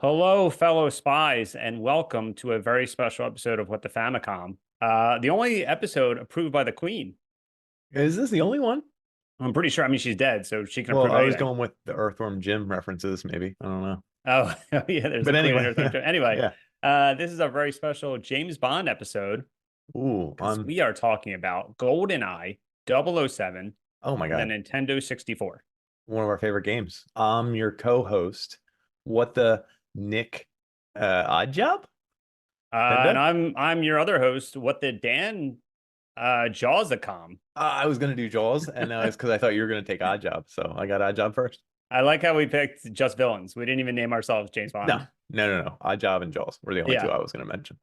Hello, fellow spies, and welcome to a very special episode of What the Famicom. The only episode approved by the Queen. Is this the only one? I'm pretty sure. I mean, she's dead, so she can Well, approve I was anything. going with the Earthworm Jim references, maybe. I don't know. Oh, yeah, there's a But Queen in anyway, there. Anyway, yeah. this is a very special James Bond episode Ooh, because we are talking about Goldeneye 007 oh my for the God, Nintendo 64. one of our favorite games. I'm your co-host. What the Nick Odd Job? And Penda? I'm your other host. What the Dan Jaws-a-com. I was gonna do Jaws, and it's because I thought you were gonna take Odd Job, so I got Odd Job first. I like how we picked just villains. We didn't even name ourselves James No, Bond. no. Odd Job and Jaws were the only two Yeah. I was gonna mention.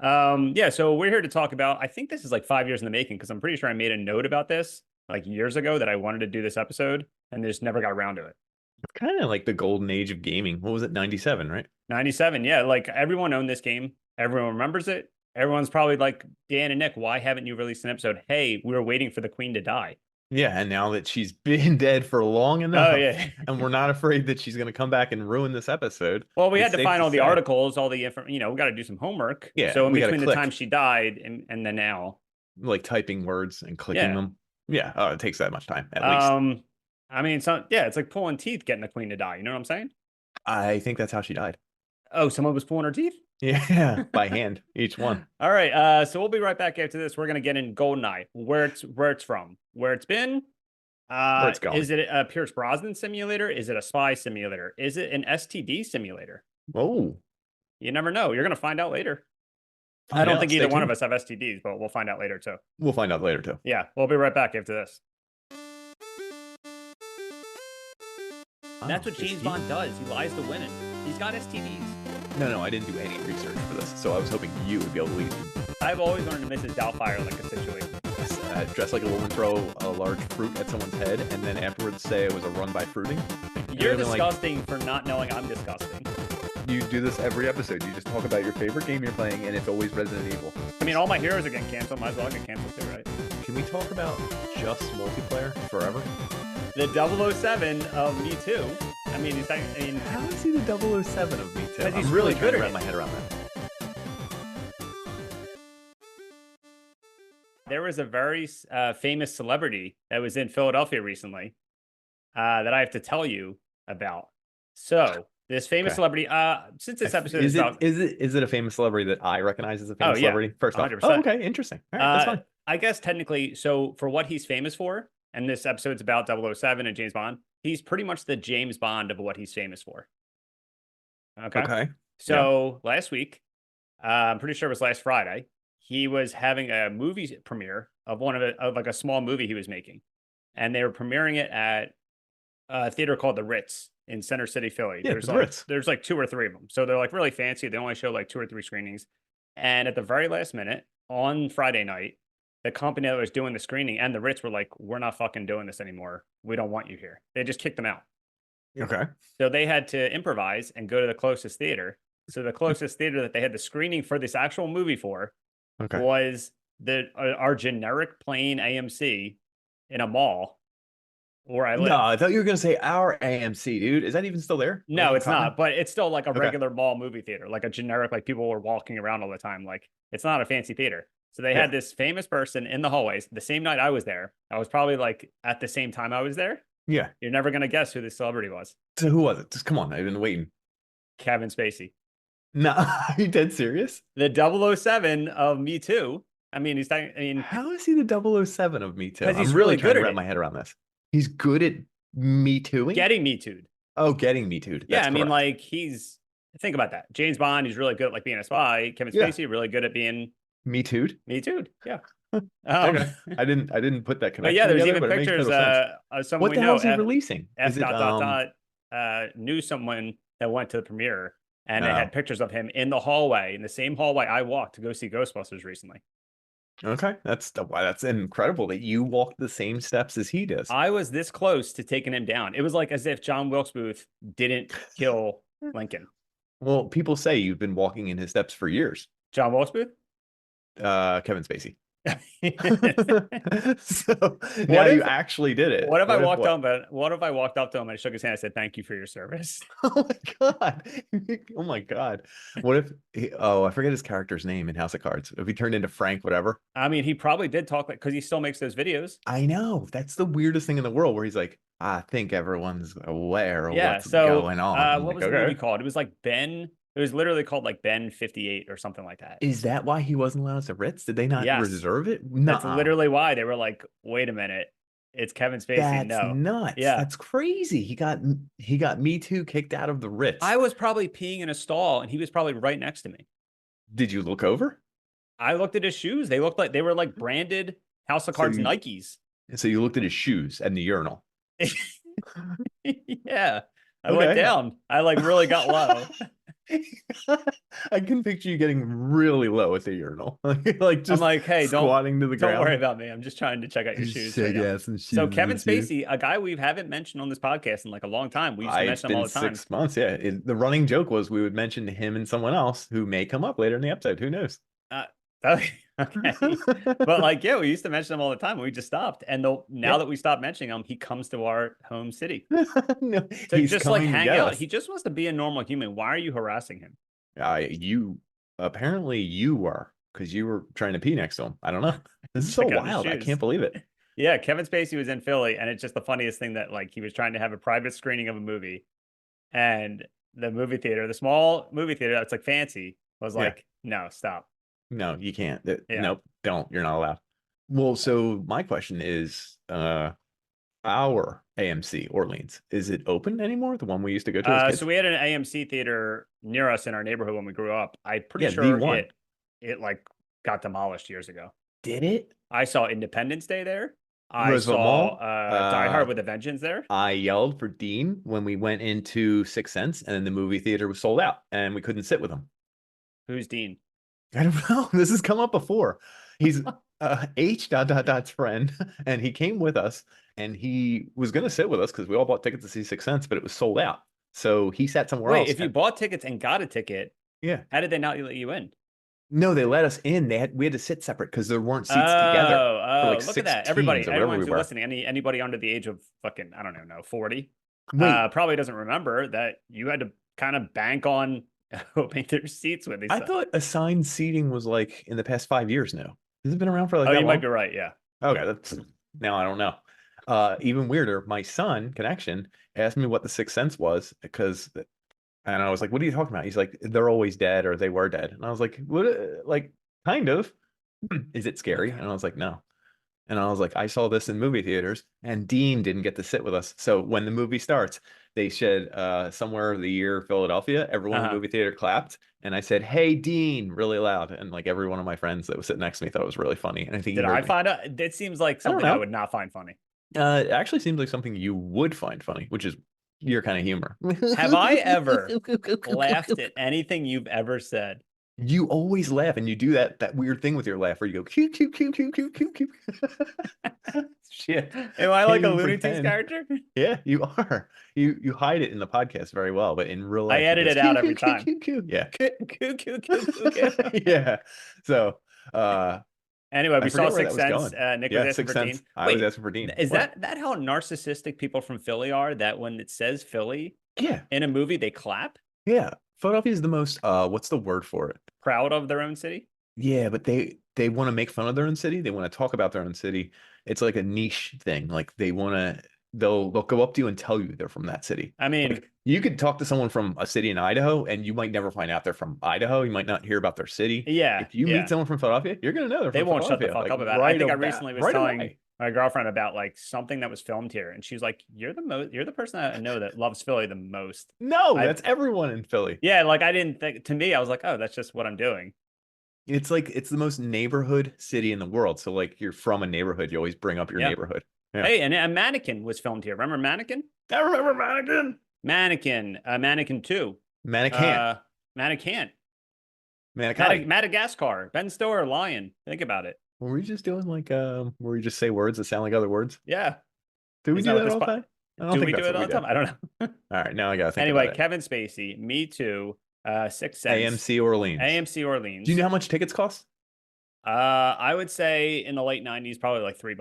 Yeah, so we're here to talk about, I think this is like 5 years in the making because I'm pretty sure I made a note about this like years ago that I wanted to do this episode and just never got around to it. It's kind of like the golden age of gaming. What was it, 97, right? 97, yeah, like everyone owned this game. Everyone remembers it. Everyone's probably like, Dan and Nick, why haven't you released an episode? Hey, we were waiting for the Queen to die. Yeah, and now that she's been dead for long Oh, enough, yeah. and we're not afraid that she's going to come back and ruin this episode, Well, we had it's to safe find to all the say, articles, all the information, we got to do some homework. yeah, So in we got to between the time click, she died and then now, like typing words and clicking yeah. them. Yeah, it takes that much time, at least. Um, I mean, so yeah, it's like pulling teeth getting the Queen to die. You know what I'm saying? I think that's how she died. Oh, someone was pulling her teeth? Yeah, by hand, each one. All right. So we'll be right back after this. We're gonna get in Goldeneye, where it's from, where it's been. Where it's Is going. it a Pierce Brosnan simulator? Is it a spy simulator? Is it an STD simulator? Oh, You never know. You're gonna find out later. I find don't out. think Stay either one of tuned. us have STDs, but we'll find out later too. We'll find out later, too. Yeah, we'll be right back after this. That's Oh, what is James he? Bond does. He lies to women. He's got STDs. No, I didn't do any research for this, so I was hoping you would be able to lead. I've always wanted to Mrs. Doubtfire like a situation. Dress like a woman, throw a large fruit at someone's head, and then afterwards say it was a run by fruiting. You're Like, disgusting for not knowing I'm disgusting. you do this every episode. You just talk about your favorite game you're playing, and it's always Resident Evil. I mean, all my heroes are getting canceled. Might as well get canceled too, right? Can we talk about just multiplayer forever? The 007 of Me Too. I mean, How is he the 007 of me too? Because he's I'm really really good trying to at wrap it. my head around that. there was a very famous celebrity that was in Philadelphia recently that I have to tell you about. So this famous Okay. celebrity, since this episode is about, Is it a famous celebrity that I recognize as a famous oh yeah, celebrity? First off, 100%. okay, interesting. All right, that's fine. I guess technically, so for what he's famous for, and this episode's about 007 and James Bond, he's pretty much the James Bond of what he's famous for. Okay. Okay. So last week, I'm pretty sure it was last Friday, he was having a movie premiere of like a small movie he was making, and they were premiering it at a theater called the Ritz in Center City, Philly. Yeah, There's the like Ritz. there's like two or three of them, so they're like really fancy. They only show like two or three screenings, and at the very last minute on Friday night, the company that was doing the screening and the Ritz were like, "We're not fucking doing this anymore. We don't want you here." They just kicked them out. Okay. So they had to improvise and go to the closest theater. So the closest theater that they had the screening for this actual movie for Okay. was our generic plain AMC in a mall where I live. No, I thought you were gonna say our AMC, dude. Is that even still there? No, Like in it's not, Cotton? but it's still like a Okay. regular mall movie theater, like a generic, like people were walking around all the time. Like it's not a fancy theater. So they Yeah. had this famous person in the hallways. The same night I was there, I was probably like at the same time I was there. Yeah. You're never gonna guess who this celebrity was. So who was it? Just come on, I've been waiting. Kevin Spacey. No, are you dead serious? The 007 of Me Too. I mean, How is he the 007 of Me Too? 'Cause he's I'm really really trying good to at wrap it. my head around this. He's good at Me Tooing? getting Me Too'd. Oh, getting Me Too'd. Yeah, That's I mean, correct. like think about that. James Bond, he's really good at like being a spy. Kevin Yeah. Spacey, really good at being Me Too'd? Me Too'd. Yeah. Okay. I didn't put that But connection yeah, there's together, even but it makes pictures. total sense. Someone What we the know, hell is he releasing? F Is it dot dot dot knew someone that went to the premiere, and they Oh. had pictures of him in the hallway, in the same hallway I walked to go see Ghostbusters recently. Okay, that's incredible that you walked the same steps as he does. I was this close to taking him down. It was like as if John Wilkes Booth didn't kill Lincoln. Well, people say you've been walking in his steps for years. John Wilkes Booth? Kevin Spacey. So now What you if actually did it. what if I What if walked what? up but what if I walked up to him and I shook his hand and I said, "Thank you for your service"? Oh my God. Oh my God. What if oh, I forget his character's name in House of Cards. If he turned into Frank, whatever. I mean, he probably did talk like because he still makes those videos. I know. That's the weirdest thing in the world where he's like, I think everyone's aware of Yeah. what's So, going on. I'm what like, was the movie okay. called? It was like Ben. It was literally called like Ben 58 or something like that. Is that why he wasn't allowed to Ritz? Did they not Yes, reserve it? that's Nuh-uh. literally why they were like, "Wait a minute, it's Kevin Spacey." That's No. nuts. Yeah. That's crazy. He got Me Too kicked out of the Ritz. I was probably peeing in a stall and he was probably right next to me. Did you look over? I looked at his shoes. They looked like they were like branded House of So Cards you Nikes. so you looked at his shoes and the urinal. Yeah. I went Okay. down. I like really got low. I can picture you getting really low at the urinal. Like I'm just like, hey, squatting to the don't worry ground. about me. I'm just trying to check out your Just shoes right shake now. ass and So shoes Kevin with you. Spacey, a guy we haven't mentioned on this podcast in like a long time. We used to It's mention him all been the time. 6 months. Yeah. The running joke was we would mention him and someone else who may come up later in the episode. Who knows? Uh, okay. But like, yeah, we used to mention him all the time. We just stopped. And now Yeah. that we stopped mentioning him, he comes to our home city No, to he's just like coming to hang get out. us. He just wants to be a normal human. Why are you harassing him? You apparently you were because you were trying to pee next to him. I don't know. This is so Check out his wild. I shoes. can't believe it. Yeah, Kevin Spacey was in Philly, and it's just the funniest thing that like he was trying to have a private screening of a movie, and the movie theater, the small movie theater that's like fancy, was Yeah. like, no, stop. No, you can't. Yeah. Nope, don't. You're not allowed. Well, so my question is, our AMC Orleans, is it open anymore? The one we used to go to as So kids? we had an AMC theater near us in our neighborhood when we grew up. I'm pretty Yeah, the sure one. it like got demolished years ago. Did it? I saw Independence Day there. I Roosevelt saw Mall. Die Hard with a Vengeance there. I yelled for Dean when we went into Sixth Sense, and then the movie theater was sold out, and we couldn't sit with him. Who's Dean? I don't know. This has come up before. He's H dot dot dot's friend, and he came with us, and he was going to sit with us because we all bought tickets to see Sixth Sense, but it was sold out. So he sat somewhere Wait, else. if you bought tickets and got a ticket, Yeah, how did they not let you in? no, they let us in. We had to sit separate because there weren't Oh, seats together for like look at six that. teams or whatever Everyone we who's were. listening, anybody under the age of fucking, I don't know, 40, Wait, probably doesn't remember that you had to kind of bank on hoping there's seats with these. I thought assigned seating was like in the past 5 years now. Has it been around for like Oh, that you might long? be right. Yeah. Okay, that's now I don't know. Even weirder, my son, Connection, asked me what the Sixth Sense was because, and I was like, "What are you talking about?" He's like, "They're always dead, or they were dead." And I was like, "What? Like, kind of? Is it scary?" And I was like, "No." And I was like, "I saw this in movie theaters, and Dean didn't get to sit with us. So when the movie starts, they said somewhere of the year Philadelphia, everyone in the Uh-huh. movie theater clapped, and I said, 'Hey, Dean,' really loud, and like every one of my friends that was sitting next to me thought it was really funny, and I think he Did I heard me. find out? It seems like I don't something I know. would not find funny. It actually seems like something you would find funny, which is your kind of humor. Have I ever laughed at anything you've ever said? You always laugh, and you do that weird thing with your laugh where you go cute, cute, cute, cute, cute, cute, cute. Shit, Am I can't like a even Looney Tunes pretend. character? Yeah, you are. You hide it in the podcast very well, but in real I life, it edit goes it out cute, every cute, cute, time. cute, cute. Yeah, Coo, coo, coo, coo, coo. yeah. So, Anyway, I we saw forget where that Sixth was Sense. going. Nick was Yeah, asking Sixth for Sense. Dean. I was Wait, asking for Dean. is What? that how narcissistic people from Philly are? That when it says Philly Yeah, in a movie, they clap, yeah. Philadelphia is the most. What's the word for it? proud of their own city. Yeah, but they want to make fun of their own city. They want to talk about their own city. It's like a niche thing. Like they want to they'll go up to you and tell you they're from that city. I mean, Like you could talk to someone from a city in Idaho and you might never find out they're from Idaho. You might not hear about their city. yeah, If you meet yeah. someone from Philadelphia, you're gonna know they're They from won't shut the Philadelphia. fuck Like up about it. I right think I about recently was right telling away. my girlfriend about like something that was filmed here, and she's like, you're the person I know that loves Philly the most." No, I that's everyone in Philly. Yeah, like I didn't think to me, I was like, oh, that's just what I'm doing. It's like it's the most neighborhood city in the world. So like you're from a neighborhood, you always bring up your Yeah. neighborhood. Yeah. Hey, and a Mannequin was filmed here. Remember Mannequin? I remember Mannequin. Mannequin 2. Mannequin. Mannequin. Manicotti. Madagascar. Ben Stiller, Lion. Think about it. Were we just doing like where we just say words that sound like other words? Yeah. Do we Isn't do that what that this all the time? I don't do think we do that's it what all we the do. time? I don't know. All right, now I gotta think Anyway, about it. Kevin Spacey, Me Too, Sixth Sense, AMC Orleans. AMC Do you Orleans. know how much tickets cost? I would say in the late 90s, probably like $3.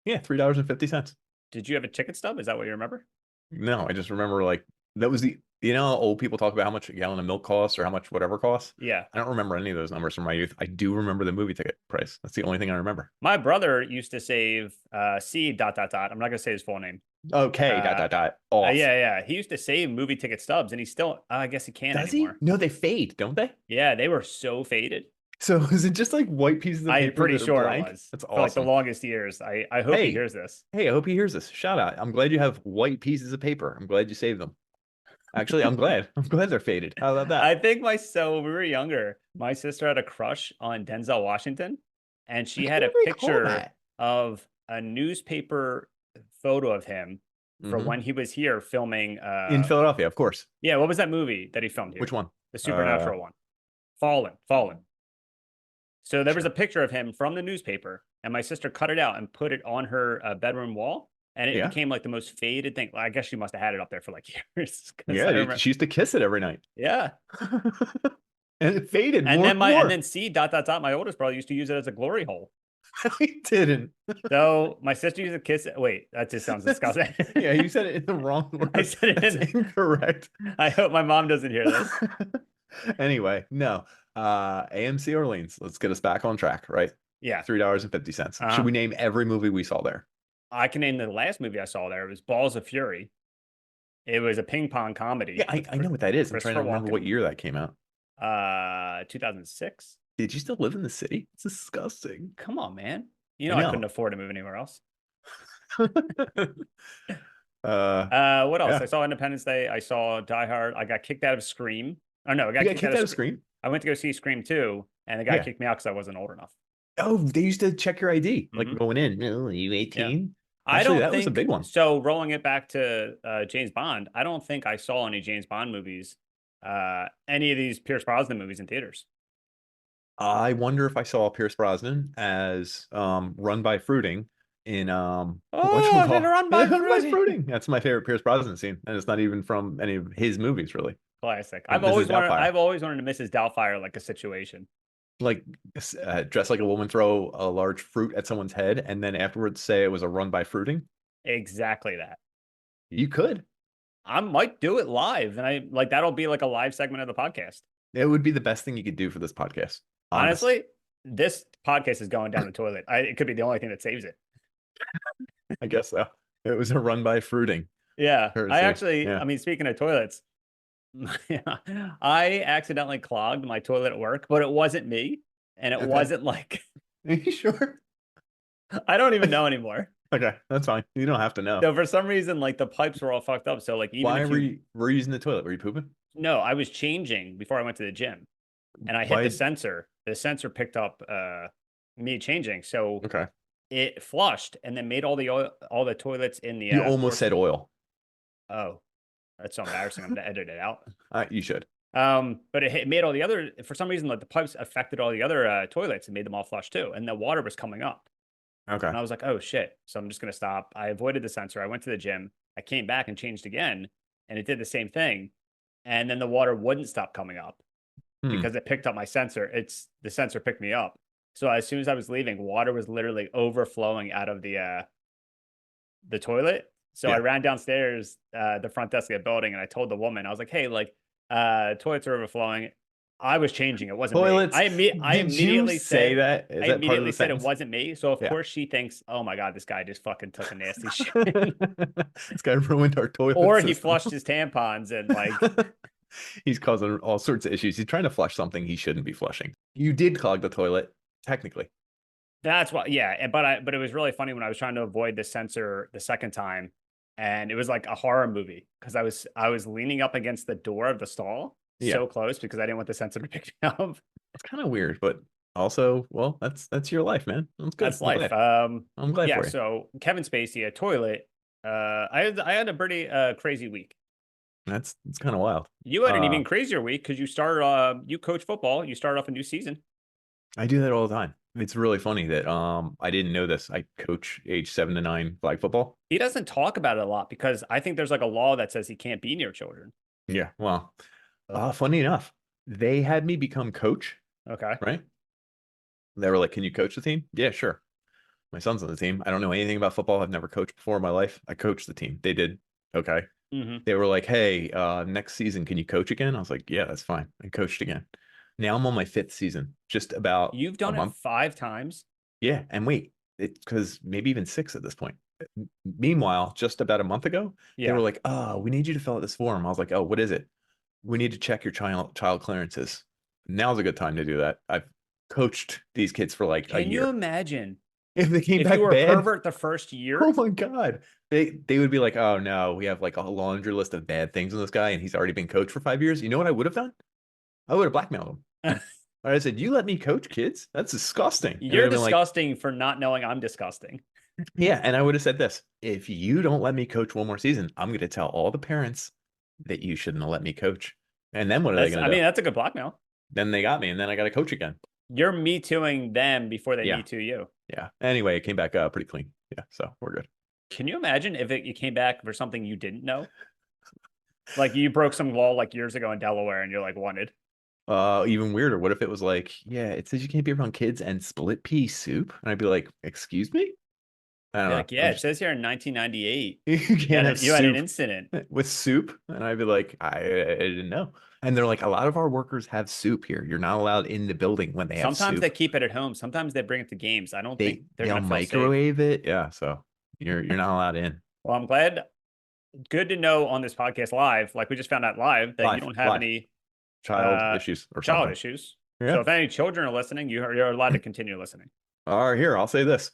Yeah, $3.50. Did you have a ticket stub? Is that what you remember? No, I just remember like that was the how old people talk about how much a gallon of milk costs or how much whatever costs. Yeah. I don't remember any of those numbers from my youth. I do remember the movie ticket price. That's the only thing I remember. My brother used to save C dot dot dot. I'm not gonna say his full name. Okay, dot Uh, dot dot off. yeah. He used to save movie ticket stubs, and he still, I guess he can't Does he? anymore. No, they fade, don't they? Yeah, they were so faded. So is it just like white pieces of I'm paper pretty that are sure it blank? was That's for like the awesome. longest years. I hope he Hey, hears this. hey, I hope he hears this. Shout out. I'm glad you have white pieces of paper. I'm glad you saved them. Actually, I'm glad. I'm glad they're faded. How about I that? think when we were younger, my sister had a crush on Denzel Washington, and I she had a can't recall picture that. of a newspaper photo of him for Hmm. when he was here filming. In Philadelphia, of course. Yeah, what was that movie that he filmed Which here? one? The Uh, supernatural one, Fallen. So there was a sure. picture of him from the newspaper, and my sister cut it out and put it on her bedroom wall, and it Yeah. became like the most faded thing. Well, I guess she must have had it up there for like years because Yeah, I dude, remember. she used to kiss it every night. Yeah, And it faded and more then and more. C dot dot dot. My oldest brother used to use it as a glory hole. He didn't. So my sister used to kiss. Wait, that just sounds disgusting. Yeah, you said it in the wrong I order. said it That's in. incorrect. I hope my mom doesn't hear this. Anyway, no. AMC Orleans. Let's get us back on track, right? Yeah, $3.50. Should we name every movie we saw there? I can name the last movie I saw there. It was Balls of Fury. It was a ping pong Yeah, comedy I, with I know what that is. I'm trying to Christopher remember what Walken. year that came out. 2006. Did you still live in the city? It's disgusting. Come on, man. You I know I couldn't know. afford to move anywhere else. uh, What else? yeah. I saw Independence Day. I saw Die Hard. I got kicked out of Scream. Oh no, I You got got kicked out kicked of out of Scream. Scream? I went to go see Scream 2, and the guy Yeah. kicked me out because I wasn't old enough. Oh, they used to check your ID, like Hmm. going in. No, are you Yeah. 18? I Actually, don't that was a think big one. so. Rolling it back to James Bond, I don't think I saw any James Bond movies, any of these Pierce Brosnan movies in theaters. I wonder if I saw Pierce Brosnan as Run by Fruiting in Oh, did it whatchamacallit? run by Run by Fruity? Fruiting. That's my favorite Pierce Brosnan scene, and it's not even from any of his movies, really. Classic. With Mrs. Doubtfire. I've always wanted to Mrs. Doubtfire like a situation. Like dress like a woman, throw a large fruit at someone's head, and then afterwards say it was a run by fruiting. Exactly that. You could. I might do it live, and I like that'll be like a live segment of the podcast. It would be the best thing you could do for this podcast. Honest. Honestly, this podcast is going down the toilet. It could be the only thing that saves it. I guess so. It was a run by fruiting. Yeah, Courtesy. Yeah. I mean, speaking of toilets, I accidentally clogged my toilet at work, but it wasn't me, and it Okay. wasn't like Are you sure? I don't even know anymore. Okay, that's fine. You don't have to know. So for some reason, like the pipes were all fucked up. So like even Why if were you you using the toilet? Were you pooping? no, I was changing before I went to the gym, and I hit the Why? sensor. The sensor picked up me changing, so Okay. it flushed and then made all the toilets in the You almost force. said oil. Oh, that's so embarrassing. I'm gonna edit it out. You should. But it made all the other for some reason like the pipes affected all the other toilets and made them all flush too, and the water was coming up. Okay. And I was like, oh shit. So I'm just gonna stop. I avoided the sensor. I went to the gym. I came back and changed again, and it did the same thing. And then the water wouldn't stop coming up Hmm. because it picked up my sensor. The sensor picked me up. So as soon as I was leaving, water was literally overflowing out of the toilet. So I Yeah. ran downstairs, the front desk of the building, and I told the woman, I was like, hey, like, toilets are overflowing. I was changing. It wasn't me. Toilets. I Did you immediately say said that? Is I that part of immediately the said it sentence? wasn't me. So of Yeah. course she thinks, oh my God, this guy just fucking took a nasty shit. This guy ruined our toilet Or he system. flushed his tampons and like He's causing all sorts of issues. He's trying to flush something he shouldn't be flushing. You did clog the toilet, technically. that's what yeah. But it was really funny when I was trying to avoid the sensor the second time. And it was like a horror movie because I was leaning up against the door of the stall Yeah. so close because I didn't want the sensor to pick me up. It's kind of weird, but also, well, that's your life, man. That's good. That's I'm life. glad. I'm glad Yeah. for you. So Kevin Spacey, a toilet. I had a pretty crazy week. It's kind of wild. You had an even crazier week because you started. You coach football. You started off a new season. I do that all the time. It's really funny that I didn't know this. I coach age 7 to 9 flag football. He doesn't talk about it a lot because I think there's like a law that says he can't be near children. Yeah. Well, funny enough, they had me become coach, Okay. right? They were like, "Can you coach the team?" Yeah, sure. My son's on the team. I don't know anything about football. I've never coached before in my life. I coached the team. They did okay. Hmm. They were like, "Hey, next season, can you coach again?" I was like, "Yeah, that's fine." I coached again. Now I'm on my fifth season, just about You've a done it month. 5 times. Yeah, and wait, it's because maybe even six at this point. Meanwhile, just about a month ago, they were Yeah. like, "Oh, we need you to fill out this form." I was like, "Oh, what is it?" We need to check your child clearances. Now's a good time to do that. I've coached these kids for like a Can you year. imagine If they came if you back were a bad, pervert the first oh year? my God. They would be like, "Oh no, we have like a laundry list of bad things on this guy, and he's already been coached for 5 years." You know what I would have done? I would have blackmailed him. I said, "You let me coach kids? That's disgusting." And they'd You're have been like, disgusting for not knowing I'm disgusting. "Yeah." And I would have said this: "If you don't let me coach one more season, I'm going to tell all the parents that you shouldn't have let me coach." And then what are they That's, going I to do? mean, that's a good blackmail. Then they got me, and then I got to coach again. You're me tooing them before they Yeah, me too you. yeah. Anyway, it came back pretty clean. Yeah, so we're good. Can you imagine if you came back for something you didn't know? Like you broke some law like years ago in Delaware and you're like wanted. Even weirder. What if it was like, yeah, it says you can't be around kids and split pea soup? And I'd be like, excuse me? I don't Be know. like, yeah, I'm it just said here in 1998 you can't have you had an soup incident. with soup. And I'd be like, I didn't know. And they're like, a lot of our workers have soup here. You're not allowed in the building when they have Sometimes they soup. keep it at home. Sometimes they bring it to games. I don't think they're They'll gonna feel safe. microwave it. Yeah, so you're not allowed in. Well, I'm glad. Good to know on this podcast live, like we just found out live, that you Live, don't have live. any Child issues or child something. issues. So Yeah. if any children are listening, you're allowed to continue listening. All right, here, I'll say this.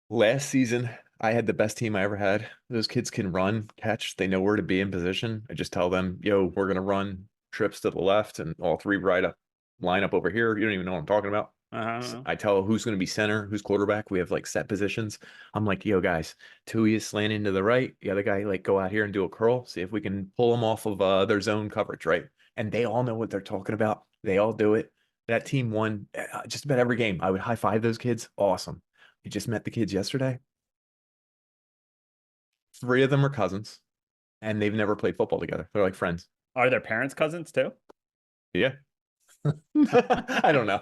Last season, I had the best team I ever had. Those kids can run, catch. They know where to be in position. I just tell them, yo, we're going to run trips to the left and all three right up, line up over here. You don't even know what I'm talking about. Uh-huh. I tell who's going to be center, who's quarterback. We have like set positions. I'm like, yo, guys, Tui is slanting to the right. The other guy, like, go out here and do a curl. See if we can pull them off of their zone coverage, right? And they all know what they're talking about. They all do it. That team won just about every game. I would high five those kids. Awesome. You just met the kids yesterday. Three of them are cousins, and they've never played football together. They're like friends. Are their parents cousins too? Yeah. I don't know.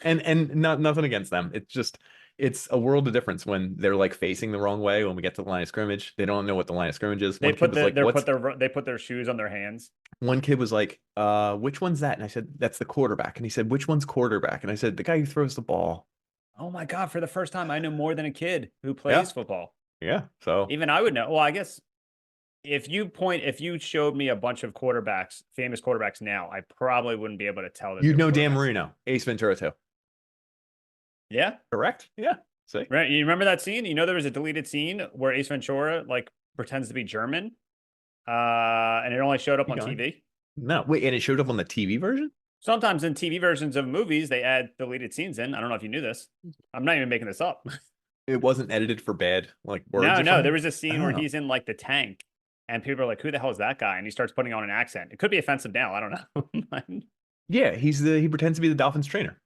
And not nothing against them. It's just it's a world of difference when they're like facing the wrong way when we get to the line of scrimmage. They don't know what the line of scrimmage is. They One kid put was like, "What's?" they put their shoes on their hands. One kid was like, which one's that?" And I said, "That's the quarterback." And he said, "Which one's quarterback?" And I said, "The guy who throws the ball." Oh my God, for the first time, I know more than a kid who Yeah. plays football. Yeah. So Even I would know. Well, I guess if you showed me a bunch of quarterbacks, famous quarterbacks now, I probably wouldn't be able to tell that they you'd were know Dan quarterbacks. Marino, Ace Ventura too. Yeah. Correct? Yeah. See? Right. You remember that scene? You know, there was a deleted scene where Ace Ventura like pretends to be German. And it only showed up Keep on going. TV. No, wait, and it showed up on the TV version? Sometimes in TV versions of movies, they add deleted scenes in. I don't know if you knew this. I'm not even making this up. It wasn't edited for bad like words No, or no, there something? was a scene where Oh. he's in like the tank and people are like, who the hell is that guy? And he starts putting on an accent. It could be offensive now. I don't know. Yeah, he pretends to be the Dolphins trainer.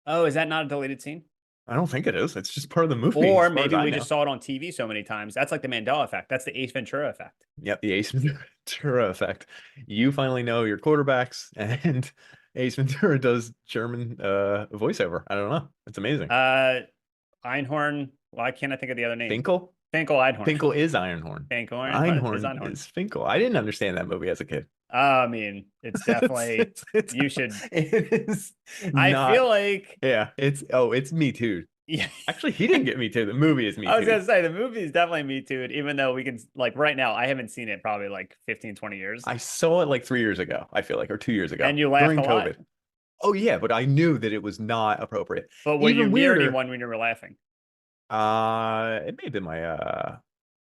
Oh, is that not a deleted scene? I don't think it is. It's just part of the movie, Or as far as maybe I we know. just saw it on TV so many times. That's like the Mandela effect. That's the Ace Ventura effect. Yep, the Ace Ventura effect. You finally know your quarterbacks, and Ace Ventura does German voiceover. I don't know. It's amazing. Uh, Einhorn. Why can't I think of the other name? Finkel? Finkel Einhorn. Finkel is Ironhorn. Finkelhorn. What is Einhorn Einhorn? is Finkel. I didn't understand that movie as a kid. I mean, it's definitely It's you should. it is I feel not. like Yeah, it's Me Too. yeah. Actually, he didn't get Me Too. The movie is Me I was Too. gonna say the movie is definitely Me Too, even though we can like right now, I haven't seen it probably like 15, 20 years. I saw it like 3 years ago, I feel like, or 2 years ago And you laughed during a lot. COVID. Oh yeah, but I knew that it was not appropriate. But were you Even near weirder, anyone when you were laughing? it may have been my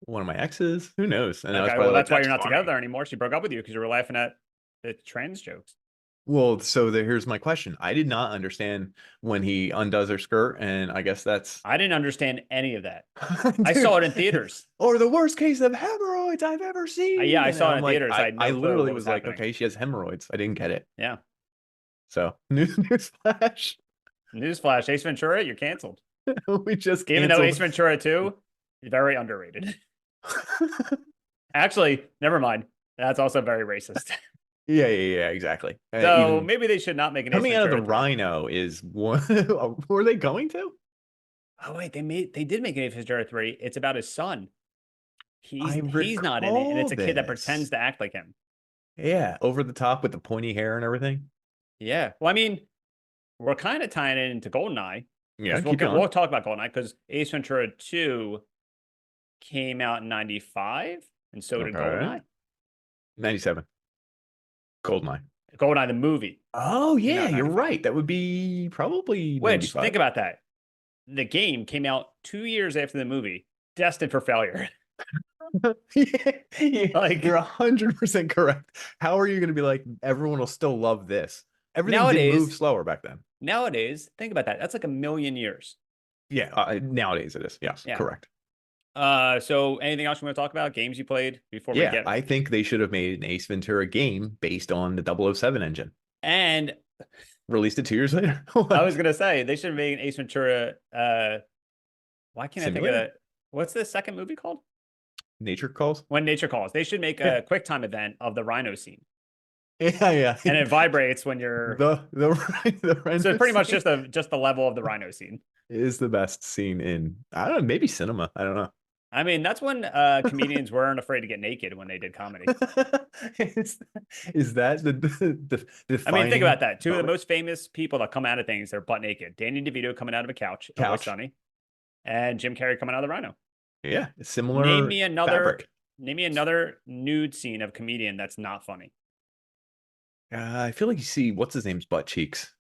one of my exes. Who knows? And I was Okay, well probably like, that's why you're "That's not funny." together anymore. She broke up with you because you were laughing at the trans jokes. Well, so here's my question. I did not understand when he undoes her skirt, and I guess that's I didn't understand any of that. I saw it in theaters. or the worst case of hemorrhoids I've ever Yeah, seen. I And saw it I'm in like, theaters. I had I no clue literally what was was like, happening. okay, she has hemorrhoids. I didn't get it. Yeah. So news flash. Newsflash, Ace Ventura, you're canceled. We just Even though Ace canceled. Ventura 2 is very underrated. Actually, never mind. That's also very racist. Yeah, exactly. So Even maybe they should not make an Ace coming out of the Ventura 3. Rhino is one. Were they going to? Oh wait, they did make an Ace Ventura 3. It's about his son. I He's not in it, and recall it's a kid that pretends this. to act like him. Yeah, over the top with the pointy hair and everything. Yeah. Well, I mean, we're kind of tying it into Goldeneye Yeah, because keep we'll going. talk about Goldeneye because Ace Ventura 2 came out in 95, and so did Okay. Goldeneye. 97. Goldeneye. Goldeneye the movie Oh came out yeah, in you're 95. right. That would be probably Which, think 95. about that. The game came out 2 years after the movie, destined for failure. Yeah, you're Like 100% correct. How are you going to be like everyone will still love this? Everything did move nowadays, slower back then. think about that. That's like a million years. Yeah, nowadays it is. Yes, Yeah. correct. So anything else you want to talk about? Games you played before we Yeah, get I think they should have made an Ace Ventura game based on the 007 engine. and Released it 2 years later. I was gonna say they should have made an Ace Ventura. Why can't I think of Simulator? that? What's the second movie called? Nature calls? When Nature Calls. They should make Yeah. a quick time event of the rhino scene, Yeah. and it vibrates when you're. The So rhino it's pretty much scene just the level of the rhino scene. is the best scene in I don't know, maybe cinema. I don't know. I mean, that's when comedians weren't afraid to get naked when they did comedy. is, is that the I mean, think defining about that. Two of the moment? most famous people that come out of things, they're butt naked. Danny DeVito coming out of a couch, Always Couch? Sunny, and Jim Carrey coming out of the Rhino. Yeah, Name similar me another. fabric. Name me another nude scene of comedian that's not funny. I feel like you see what's his name's butt cheeks.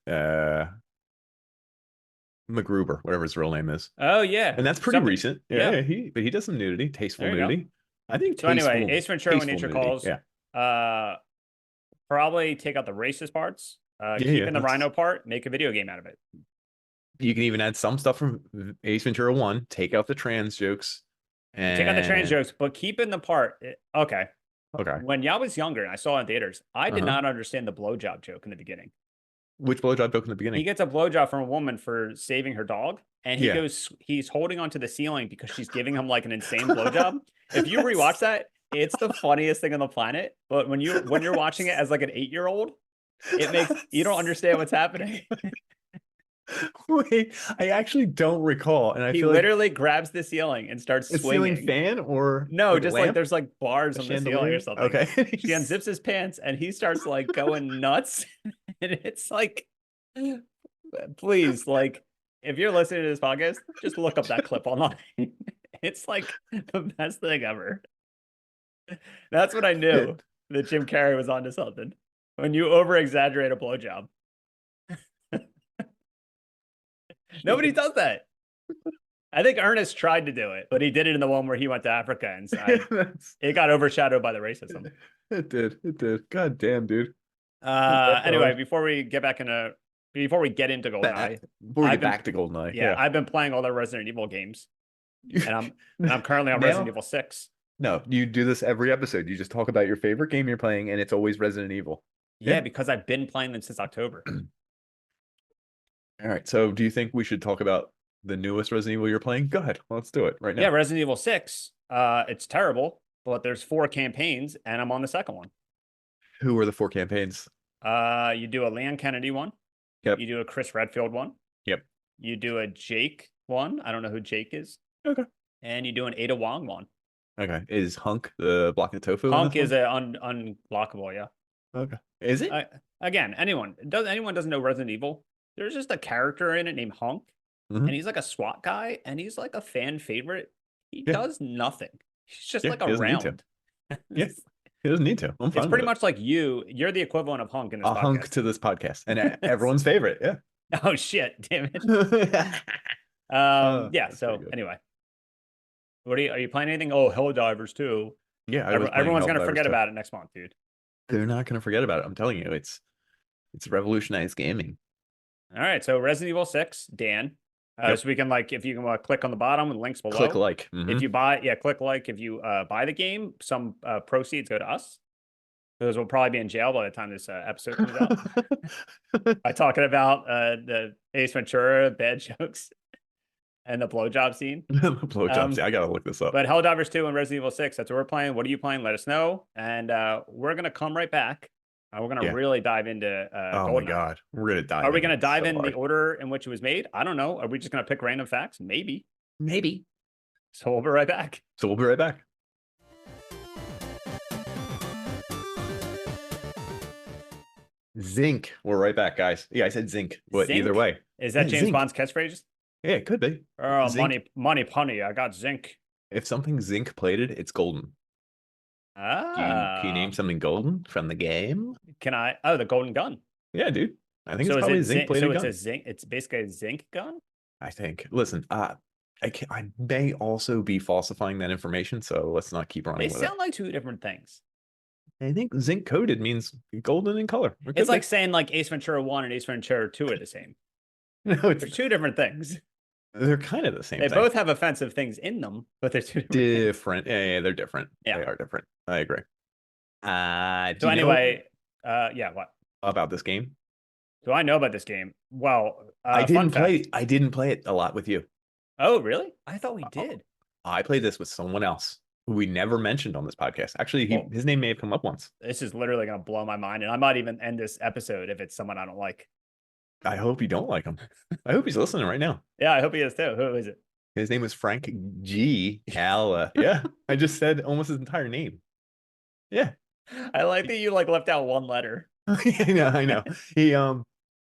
MacGruber, whatever his real name is. Oh yeah, And that's pretty something. recent. Yeah, But he does some nudity, tasteful there you go. nudity. I think So anyway, tasteful Ace Ventura when tasteful nature nudity. calls. Yeah. Uh, probably take out the racist parts. Keep in the That's Rhino part. Make a video game out of it. you can even add some stuff from Ace Ventura 1, take out the trans jokes, Take out the trans and jokes, but keep in the part. Okay, okay. when y'all was younger and I saw it in theaters, I did Uh-huh. not understand the blowjob joke in the beginning. Which blowjob joke in the He beginning? gets a blowjob from a woman for saving her dog, and Yeah. he's holding onto the ceiling because she's giving him like an insane blowjob. If you rewatch that, it's the funniest thing on the planet. But when you're watching it as like an 8-year-old, it makes you don't understand what's happening. Wait, I actually don't recall, and I He feel like literally grabs the ceiling and starts a ceiling swinging. fan or No, like a just like lamp, there's like bars a on the ceiling or chandelier. something. Okay. She unzips his pants and he starts like going nuts. And it's like, please, like, if you're listening to this podcast, just look up that clip online. It's like the best thing ever. That's what I knew that Jim Carrey was onto something. When you over exaggerate a blowjob. Nobody does that. I think Ernest tried to do it, but he did it in the one where he went to Africa and it got overshadowed by the racism. It did. It did. God damn, dude. Anyway, before we get into Goldeneye, Before we I've get been- back to Goldeneye. yeah, I've been playing all the Resident Evil games, and I'm currently on Now- Resident Evil 6. No, you do this every episode. You just talk about your favorite game you're playing, and it's always Resident Evil. Yeah, Yeah. because I've been playing them since October. All right. So, do you think we should talk about the newest Resident Evil you're playing? Go ahead. Let's do it right now. Yeah, Resident Evil 6. It's terrible, but there's 4 campaigns, and I'm on the second one. Who were the 4 campaigns? You do a Leon Kennedy one. Yep. You do a Chris Redfield one. Yep. You do a Jake one. I don't know who Jake is. Okay. And you do an Ada Wong one. Okay. Is Hunk the block of tofu? Hunk is an unblockable, yeah. Okay. Is it? Again, anyone doesn't know Resident Evil, there's just a character in it named Hunk, Mhm. and he's like a SWAT guy, and he's like a fan favorite. He Yeah. does nothing. He's just Yeah, like he doesn't need to. around. Yeah. He doesn't need to. I'm fine It's pretty with much like you're the equivalent of Hunk in it. this A hunk podcast. to this podcast, and everyone's favorite. Yeah. Oh shit, damn it. Yeah, that's so pretty good. anyway. Are you playing anything? Oh, Helldivers too. Yeah. I was playing Everyone's gonna Helldivers forget too. about it next month, dude. They're not going to forget about it. I'm telling you, it's revolutionized gaming. All right, so Resident Evil 6, Dan. Yep. So we can if you can click on the bottom with links below. Click like. If you click like. If you buy the game, some proceeds go to us. Because we'll probably be in jail by the time this episode comes out. By talking about the Ace Ventura bad jokes and the blowjob scene. Blowjobs. Yeah, I gotta look this up. But Helldivers 2 and Resident Evil 6, that's what we're playing. What are you playing? Let us know. And we're going to come right back We're gonna Yeah. really dive into Oh my Goldeneye. God. We're gonna Are dive we in gonna dive so in the hard. order in which it was made? I don't know. Are we just gonna pick random facts? Maybe. Maybe. So we'll be right back. So we'll be right back. Zinc. We're right back, guys. Yeah, I said zinc, but either Zinc? way. Is that Yeah, James zinc. Bond's catchphrase? Yeah, it could be. Oh, Zinc. money, punny. I got zinc. If something's zinc plated, it's golden. Can you name Ah, something golden from the game? can I? Oh, the golden gun. Yeah, dude. I think So it's is probably a it zinc zinc? So plated it's a gun. zinc. It's basically a zinc gun. I think. Listen, I may also be falsifying that information, so let's not keep They running with it. sound like two different things. I think zinc coated means golden in color. It's like saying like Ace Ventura 1 and Ace Ventura 2 are the same. No, They're two different things. they're kind of the same They thing. both have offensive things in them, but they're two different things. Different. Yeah, they're different. Yeah. They are different. I agree. So anyway, yeah, what? About this game? Do I know about this game? Well, I fun didn't play. fact. I didn't play it a lot with you. Oh, really? I thought we did. I played this with someone else who we never mentioned on this podcast. Actually, his name may have come up once. This is literally going to blow my mind, and I might even end this episode if it's someone I don't like. I hope you don't like him. I hope he's listening right now. Yeah, I hope he is too. Who is it? His name was Frank G. Halla. Yeah, I just said almost his entire name. Yeah, I like that you like left out one letter. I know.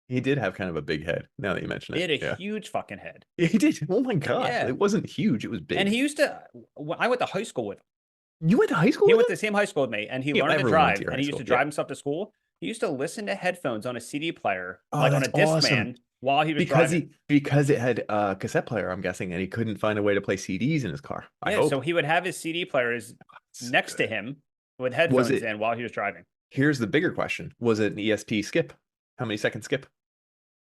He did have kind of a big head. Now that you mention it, He had a huge fucking head. Yeah, he did. Oh my god, Yeah. it wasn't huge. It was big. And he used to. I went to high school with him. You went to high school? He with went to him? the same high school with me, and he Yeah, learned to everyone went drive. to your And high he used to school, drive yeah. himself to school. He used to listen to headphones on a CD player, Oh, like on a that's awesome. Discman, while he was driving. Because it had a cassette player, I'm guessing, and he couldn't find a way to play CDs in his car. I Yeah, hope. so he would have his CD players next to him with headphones in while he was driving. Here's the bigger question: was it an ESP skip? How many seconds skip?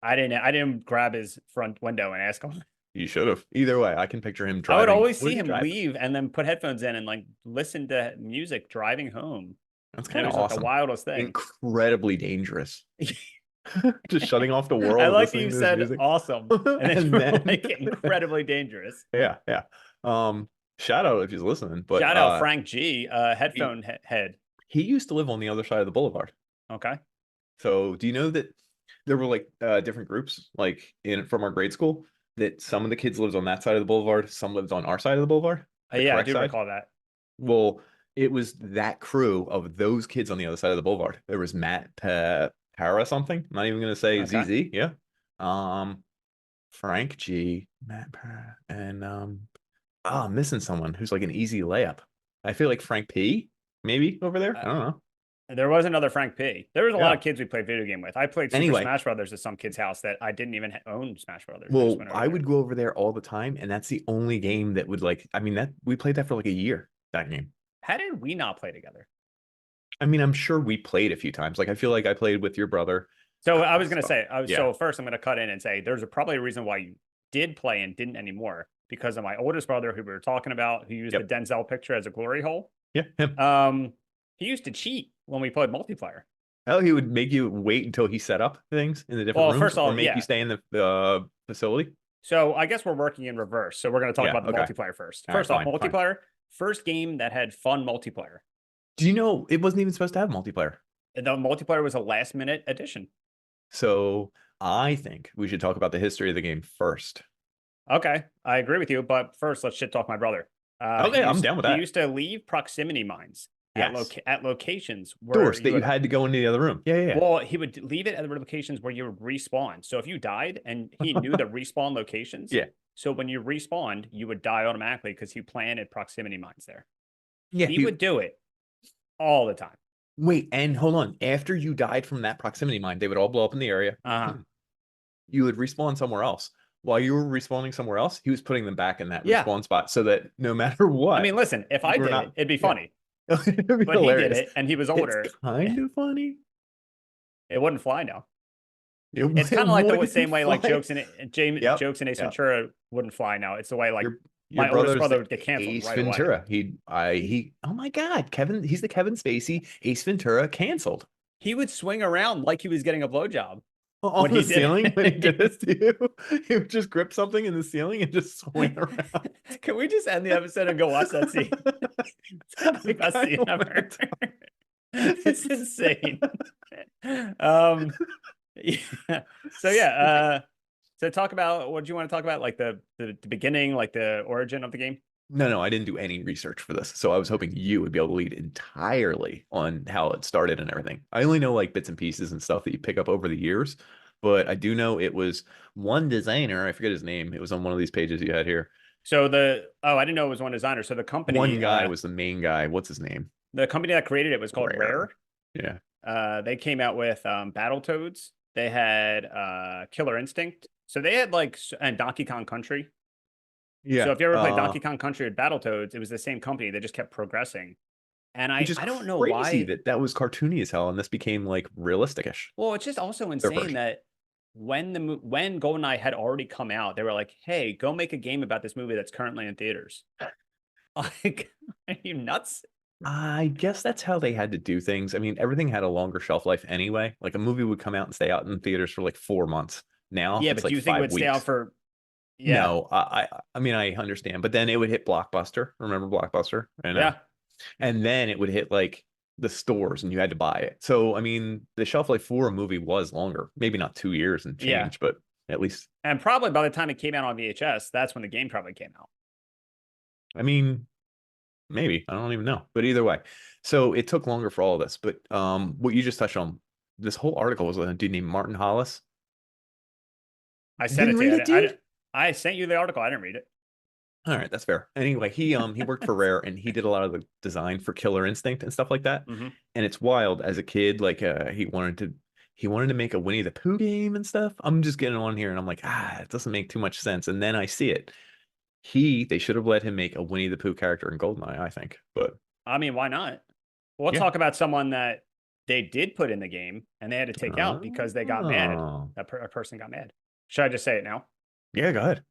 I didn't grab his front window and ask him. You should have. Either way, I can picture him driving. I would always see him leave and then put headphones in and like listen to music driving home. That's kind of Like awesome. the wildest thing. Incredibly dangerous. Just shutting off the world. I like that you said awesome, and then like incredibly dangerous. Yeah. Shout out if he's listening. But shout out Frank G. Headphone head. He used to live on the other side of the boulevard. Okay. So do you know that there were like different groups like from our grade school that some of the kids lived on that side of the boulevard, some lived on our side of the boulevard? Yeah, I do recall that. Well, it was that crew of those kids on the other side of the boulevard. There was Matt Para something. I'm not even going to say ZZ. Yeah. Frank G, Matt Para, and I'm missing someone who's like an easy layup. I feel like Frank P maybe over there. I don't know. There was another Frank P. There was a lot of kids we played video game with. I played Super Smash Brothers at some kid's house that I didn't even own Smash Brothers. Well, I would go over there all the time, and that's the only game that would that we played that for like a year, that game. How did we not play together? I mean, I'm sure we played a few times. Like, I feel like I played with your brother. So I was going to say, so first I'm going to cut in and say there's probably a reason why you did play and didn't anymore, because of my oldest brother who we were talking about, who used the Denzel picture as a glory hole. Yeah, him. He used to cheat when we played multiplayer. Oh, he would make you wait until he set up things in the different rooms, first of all, or make you stay in the facility. So I guess we're working in reverse. So we're going to talk about the multiplayer first. First off, multiplayer, first game that had fun multiplayer. Do you know it wasn't even supposed to have multiplayer? The multiplayer was a last minute addition. So I think we should talk about the history of the game first. Okay, I agree with you. But first, let's shit talk my brother. Okay, I'm down with that. He used to leave proximity mines at locations where doors that you had to go into the other room. Yeah. Well, he would leave it at the locations where you would respawn. So if you died and he knew the respawn locations, so when you respawned, you would die automatically because he planted proximity mines there. Yeah, he would do it all the time. Wait, and hold on. After you died from that proximity mine, they would all blow up in the area. You would respawn somewhere else. While you were respawning somewhere else, he was putting them back in that respawn spot so that no matter what. I mean, listen, if I did it, it'd be funny. It'd be but hilarious. He did it, and he was older. It's kind of funny. It wouldn't fly now. It's kind of like the same way like jokes in Ace Ventura wouldn't fly now. It's the way like my oldest brother would get canceled. Ace Ventura. Away. Oh my God, Kevin. He's the Kevin Spacey. Ace Ventura canceled. He would swing around like he was getting a blowjob. On the ceiling when he did this to you? He would just grip something in the ceiling and just swing around. Can we just end the episode and go watch that scene? It's the best scene ever. It's insane. Um, yeah. So yeah, so talk about what do you want to talk about, like the beginning, like the origin of the game? No, no, I didn't do any research for this. So I was hoping you would be able to lead entirely on how it started and everything. I only know like bits and pieces and stuff that you pick up over the years, but I do know it was one designer, I forget his name. It was on one of these pages you had here. So I didn't know it was one designer. So One guy was the main guy. What's his name? the company that created it was called Rare. Rare. Yeah. They came out with Battletoads. They had Killer Instinct. So they had like and Donkey Kong Country. So Yeah. if you ever played Donkey Kong Country or Battletoads, it was the same company. They just kept progressing. And Which is I don't know crazy why. that that was cartoony as hell and this became like realistic-ish. Well, it's just also Their insane version. that when Goldeneye had already come out, they were like, "Hey, go make a game about this movie that's currently in theaters." Like, are you nuts? I guess that's how they had to do things. I mean, everything had a longer shelf life anyway. Like a movie would come out and stay out in theaters for like 4 months. Now Yeah, it's but do like you think it five would stay out weeks. for? Yeah, No, I mean, I understand, but then it would hit Blockbuster. Remember Blockbuster? I know. yeah, And then it would hit like the stores and you had to buy it. So, I mean, the shelf life for a movie was longer. Maybe not 2 years and yeah. change, but at least, And probably by the time it came out on VHS, that's when the game probably came out. I mean, maybe. I don't even know. But either way. So it took longer for all of this. But what you just touched on, this whole article was with a dude named Martin Hollis. I sent Didn't it to you. read it, dude. I sent you the article. I didn't read it. All right, that's fair. Anyway, he worked for Rare and he did a lot of the design for Killer Instinct and stuff like that. Hmm. And it's wild as a kid, like he wanted to make a Winnie the Pooh game and stuff. I'm just getting on here and I'm like, it doesn't make too much sense. And then I see it. They should have let him make a Winnie the Pooh character in Goldeneye, I think. But I mean, why not? We'll yeah. talk about someone that they did put in the game and they had to take out because they got mad. Oh. A person got mad. Should I just say it now? Yeah, go ahead.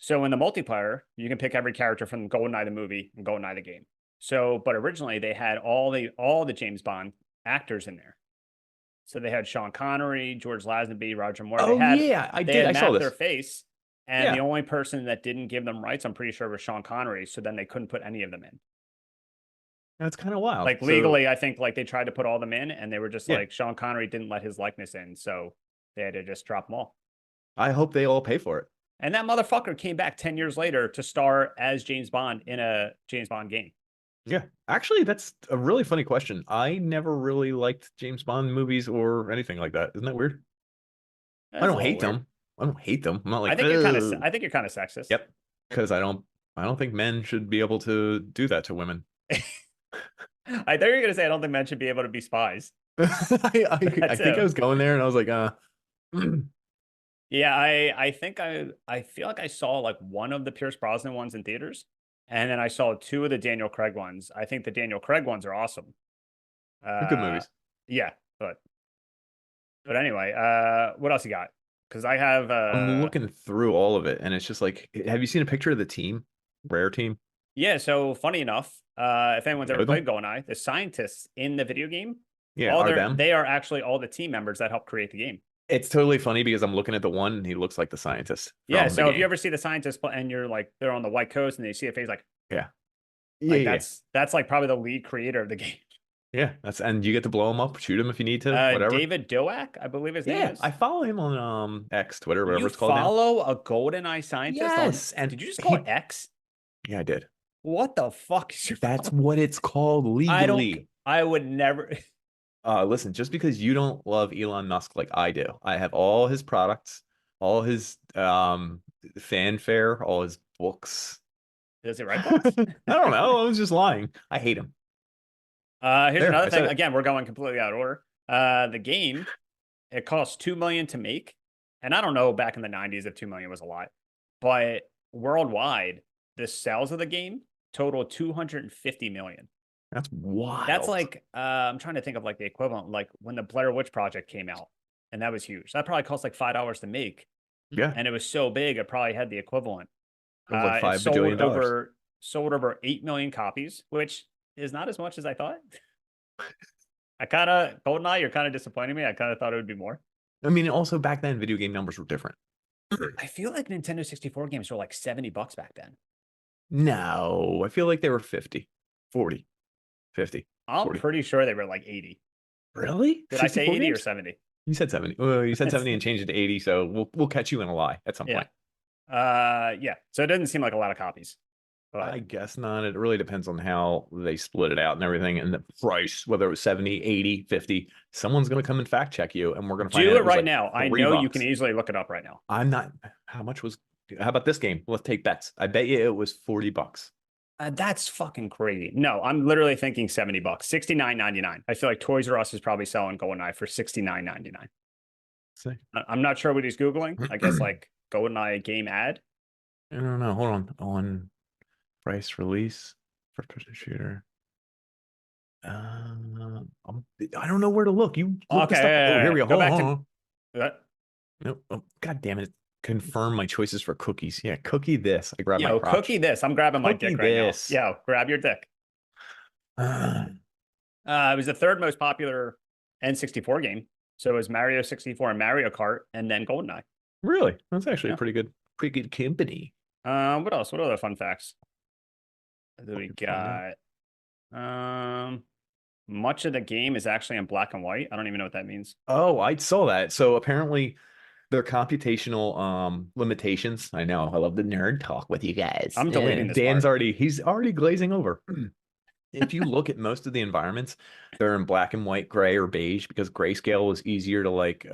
So in the multiplayer, you can pick every character from Goldeneye the movie and Goldeneye the game. So, but originally they had all the James Bond actors in there. So they had Sean Connery, George Lazenby, Roger Moore. Oh yeah, I They did. had I saw mapped their this. face, and the Yeah, only person that didn't give them rights, I'm pretty sure, was Sean Connery. So then they couldn't put any of them in. that's kind of wild. Like So legally, I think like they tried to put all them in, and they were just yeah, like Sean Connery didn't let his likeness in, so they had to just drop them all. I hope they all pay for it. And that motherfucker came back 10 years later to star as James Bond in a James Bond game. Yeah, actually, that's a really funny question. I never really liked James Bond movies or anything like that. Isn't that weird? I That's a don't little hate weird. them. I don't hate them. I'm not I like, think you're kind of oh, I think you're kind of sexist. yep, because I don't think men should be able to do that to women. I thought you were gonna say I don't think men should be able to be spies. I That think I too. was going there, and I was like, Yeah, I think I feel like I saw like one of the Pierce Brosnan ones in theaters, and then I saw two of the Daniel Craig ones. I think the Daniel Craig ones are awesome. they're good Uh, movies. yeah, but anyway, what else you got? Because I have I'm looking through all of it, and it's just like, have you seen a picture of the team, Rare team? yeah. So funny enough, if anyone's You ever know them? played GoldenEye, the scientists in the video game, Yeah, are them? they are actually all the team members that helped create the game. It's totally funny because I'm looking at the one, and he looks like the scientist Yeah. from the So if you game. ever see the scientists and you're like they're on the White Coast and you see a face Yeah, yeah, like yeah. that's like probably the lead creator of the game. Yeah, that's and you get to blow him up, shoot him if you need to, whatever. David Doak, I believe his name Yeah, I is. follow him on X, Twitter, whatever You it's called now. follow a GoldenEye scientist on? Yes, and Did you just call it he X? yeah, I did. What the fuck is your That's problem? what it's called I don't. legally. I would never. Listen, just because you don't love Elon Musk like I do, I have all his products, all his fanfare, all his books. Does he write I books? don't know. I was just lying. I hate him. Here's There, I another said thing. it. Again, we're going completely out of order. The game it cost 2 million to make, and I don't know back in the 90s if 2 million was a lot, but worldwide the sales of the game total 250 million. That's That's wild. like I'm trying to think of like the equivalent, like when the Blair Witch Project came out, and that was huge. That probably cost like $5 to make, Yeah, and it was so big it probably had the equivalent. it was like It $5 bajillion. sold over 8 million copies, which is not as much as I thought. I kind of GoldenEye, you're kind of disappointing me. I kind of thought it would be more. I mean, also back then, video game numbers were different. I feel like Nintendo 64 games were like $70 back then. No, I feel like they were 50, 40, 50. I'm 40. pretty sure they were like 80. Really? Did I say 64 80 or games? 70? You said 70. You said 70 and changed it to 80, so we'll catch you in a lie at some Yeah. point. Yeah. So it doesn't seem like a lot of copies, but I guess not. It really depends on how they split it out and everything and the price, whether it was 70, 80, 50. Someone's going to come and fact check you, and we're going to find do out it it was right like now. I know you can $3. easily look it up right now. I'm not. How much was? How about this game? Let's take bets. I bet you it was $40. That's fucking crazy. No, I'm literally thinking $70, 69.99. I feel like Toys R Us is probably selling Goldeneye for 69.99. See? I'm not sure what he's Googling. I guess I like Goldeneye game ad. don't know. Hold on. On price release first person shooter. I don't know where to look. You look Okay, this stuff. Oh, here we go. go Hold on. back Hold to on. that. Nope. Oh, God damn it. Confirm my choices for cookies. Yeah, cookie this. I grab my Yo, crotch. cookie this. I'm grabbing my Cookie dick right now. this. Yo, grab your dick. Uh, It was the third most popular N64 game. So it was Mario 64 and Mario Kart, and then GoldenEye. really? That's actually a Yeah. pretty good company. What else? What other fun facts do we Fucking fun, got? Much of the game is actually in black and white. I don't even know what that means. Oh, I saw that. So apparently there are computational limitations. I know. I love the nerd talk with you guys. I'm Yeah. deleting this part. He's already glazing over. If you look at most of the environments, they're in black and white, gray, or beige because grayscale was easier to like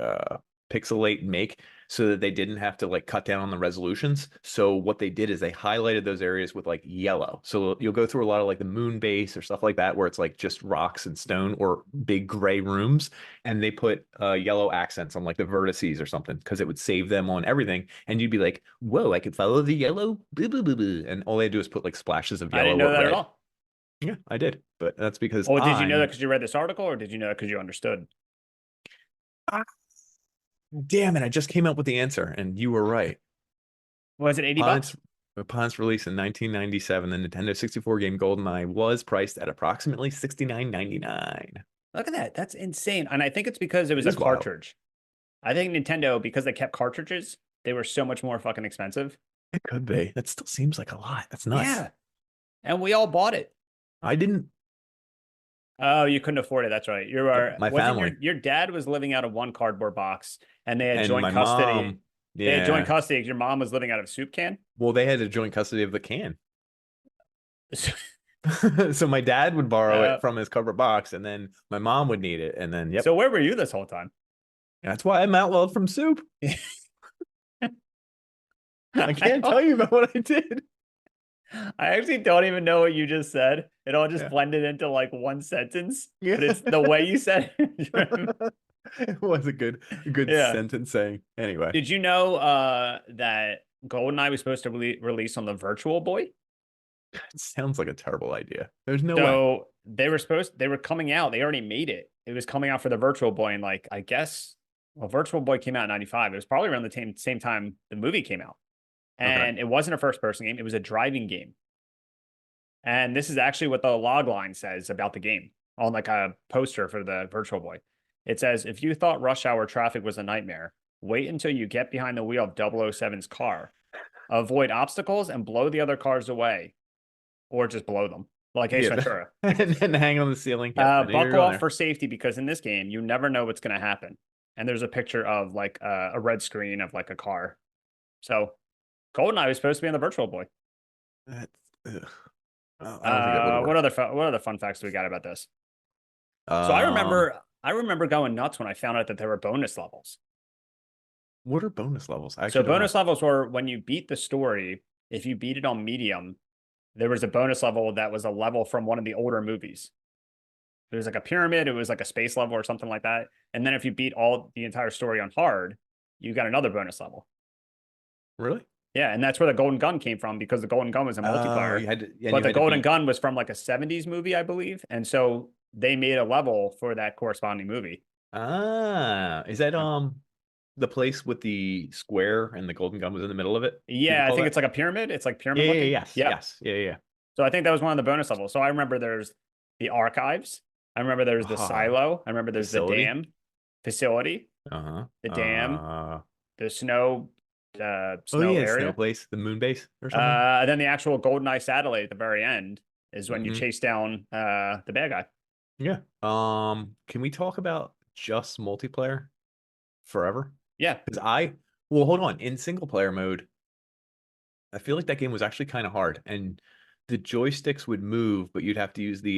pixelate and make so that they didn't have to like cut down on the resolutions. So what they did is they highlighted those areas with like yellow. So you'll go through a lot of like the moon base or stuff like that where it's like just rocks and stone or big gray rooms, and they put yellow accents on like the vertices or something because it would save them on everything. And you'd be like, "Whoa, I could follow the yellow," blah, blah, blah, blah. And all they do is put like splashes of I yellow didn't or know that at red. all. Yeah, I did, but that's because Well, did you know that because you read this article, or did you know that because you understood? Ah, damn it, I just came up with the answer, and you were right. Was it 80 Upon bucks? its, upon its release in 1997, the Nintendo 64 game GoldenEye was priced at approximately $69.99. Look at that. That's insane. And I think it's because it was It a is wild. cartridge. I think Nintendo, because they kept cartridges, they were so much more fucking expensive. It could be. That still seems like a lot. That's nuts. Yeah. And we all bought it. I didn't. Oh, you couldn't afford it. That's right. You Yep, are, my wasn't family your dad was living out of one cardboard box and they had and joint my custody. mom. They had joint Yeah. custody. Your mom was living out of a soup can. Well, they had a joint custody of the can. So my dad would borrow Uh, it from his cover box, and then my mom would need it. And then, yep, so where were you this whole time? that's why I'm outlawed from soup. I can't don't- tell you about what I did. I actually don't even know what you just said. It all just Yeah. blended into like one sentence, Yeah. but it's the way you said it. It was a good Yeah. sentence saying. Anyway, Did you know that GoldenEye was supposed to release on the Virtual Boy? it sounds like a terrible idea. There's no way. So they were coming out. They already made it. It was coming out for the Virtual Boy, and like I guess, well, Virtual Boy came out in '95. It was probably around the same time the movie came out, Okay. and it wasn't a first person game. It was a driving game. And this is actually what the log line says about the game on like a poster for the Virtual Boy. It says, if you thought rush hour traffic was a nightmare, wait until you get behind the wheel of 007's car. Avoid obstacles and blow the other cars away, or just blow them, like Ace Yeah. Ventura. And then hang on the ceiling. Yep, I knew you were Buckle going off there. for safety because in this game, you never know what's going to happen. And there's a picture of like a red screen of like a car. So GoldenEye was supposed to be on the Virtual Boy. That's, ugh. I don't think that would have worked. What other fun facts do we got about this? So Um, I remember going nuts when I found out that there were bonus levels. what are bonus levels? I So actually don't know. bonus levels were when you beat the story, if you beat it on medium, there was a bonus level that was a level from one of the older movies. It was like a pyramid, it was like a space level or something like that. And then if you beat all the entire story on hard, you got another bonus level. Really? Yeah, and that's where the Golden Gun came from because the Golden Gun was a multiplayer. But the Golden Gun was from like a 70s movie, I believe. And so they made a level for that corresponding movie. Is that the place with the square and the golden gun was in the middle of it? Yeah, I think it's like a pyramid. It's like pyramid looking. Yes, Yeah. yes, yeah. So I think that was one of the bonus levels. So I remember there's the archives. I remember there's the silo. I remember there's Facility? the dam facility, Uh-huh. the dam, the snow Oh snow yeah, area. snow place, the moon base or something. And then the actual GoldenEye satellite at the very end is when you Mhm. chase down the bad guy. Yeah. Can we talk about just multiplayer forever? Yeah. Because well, hold on. In single player mode, I feel like that game was actually kind of hard, and the joysticks would move, but you'd have to use the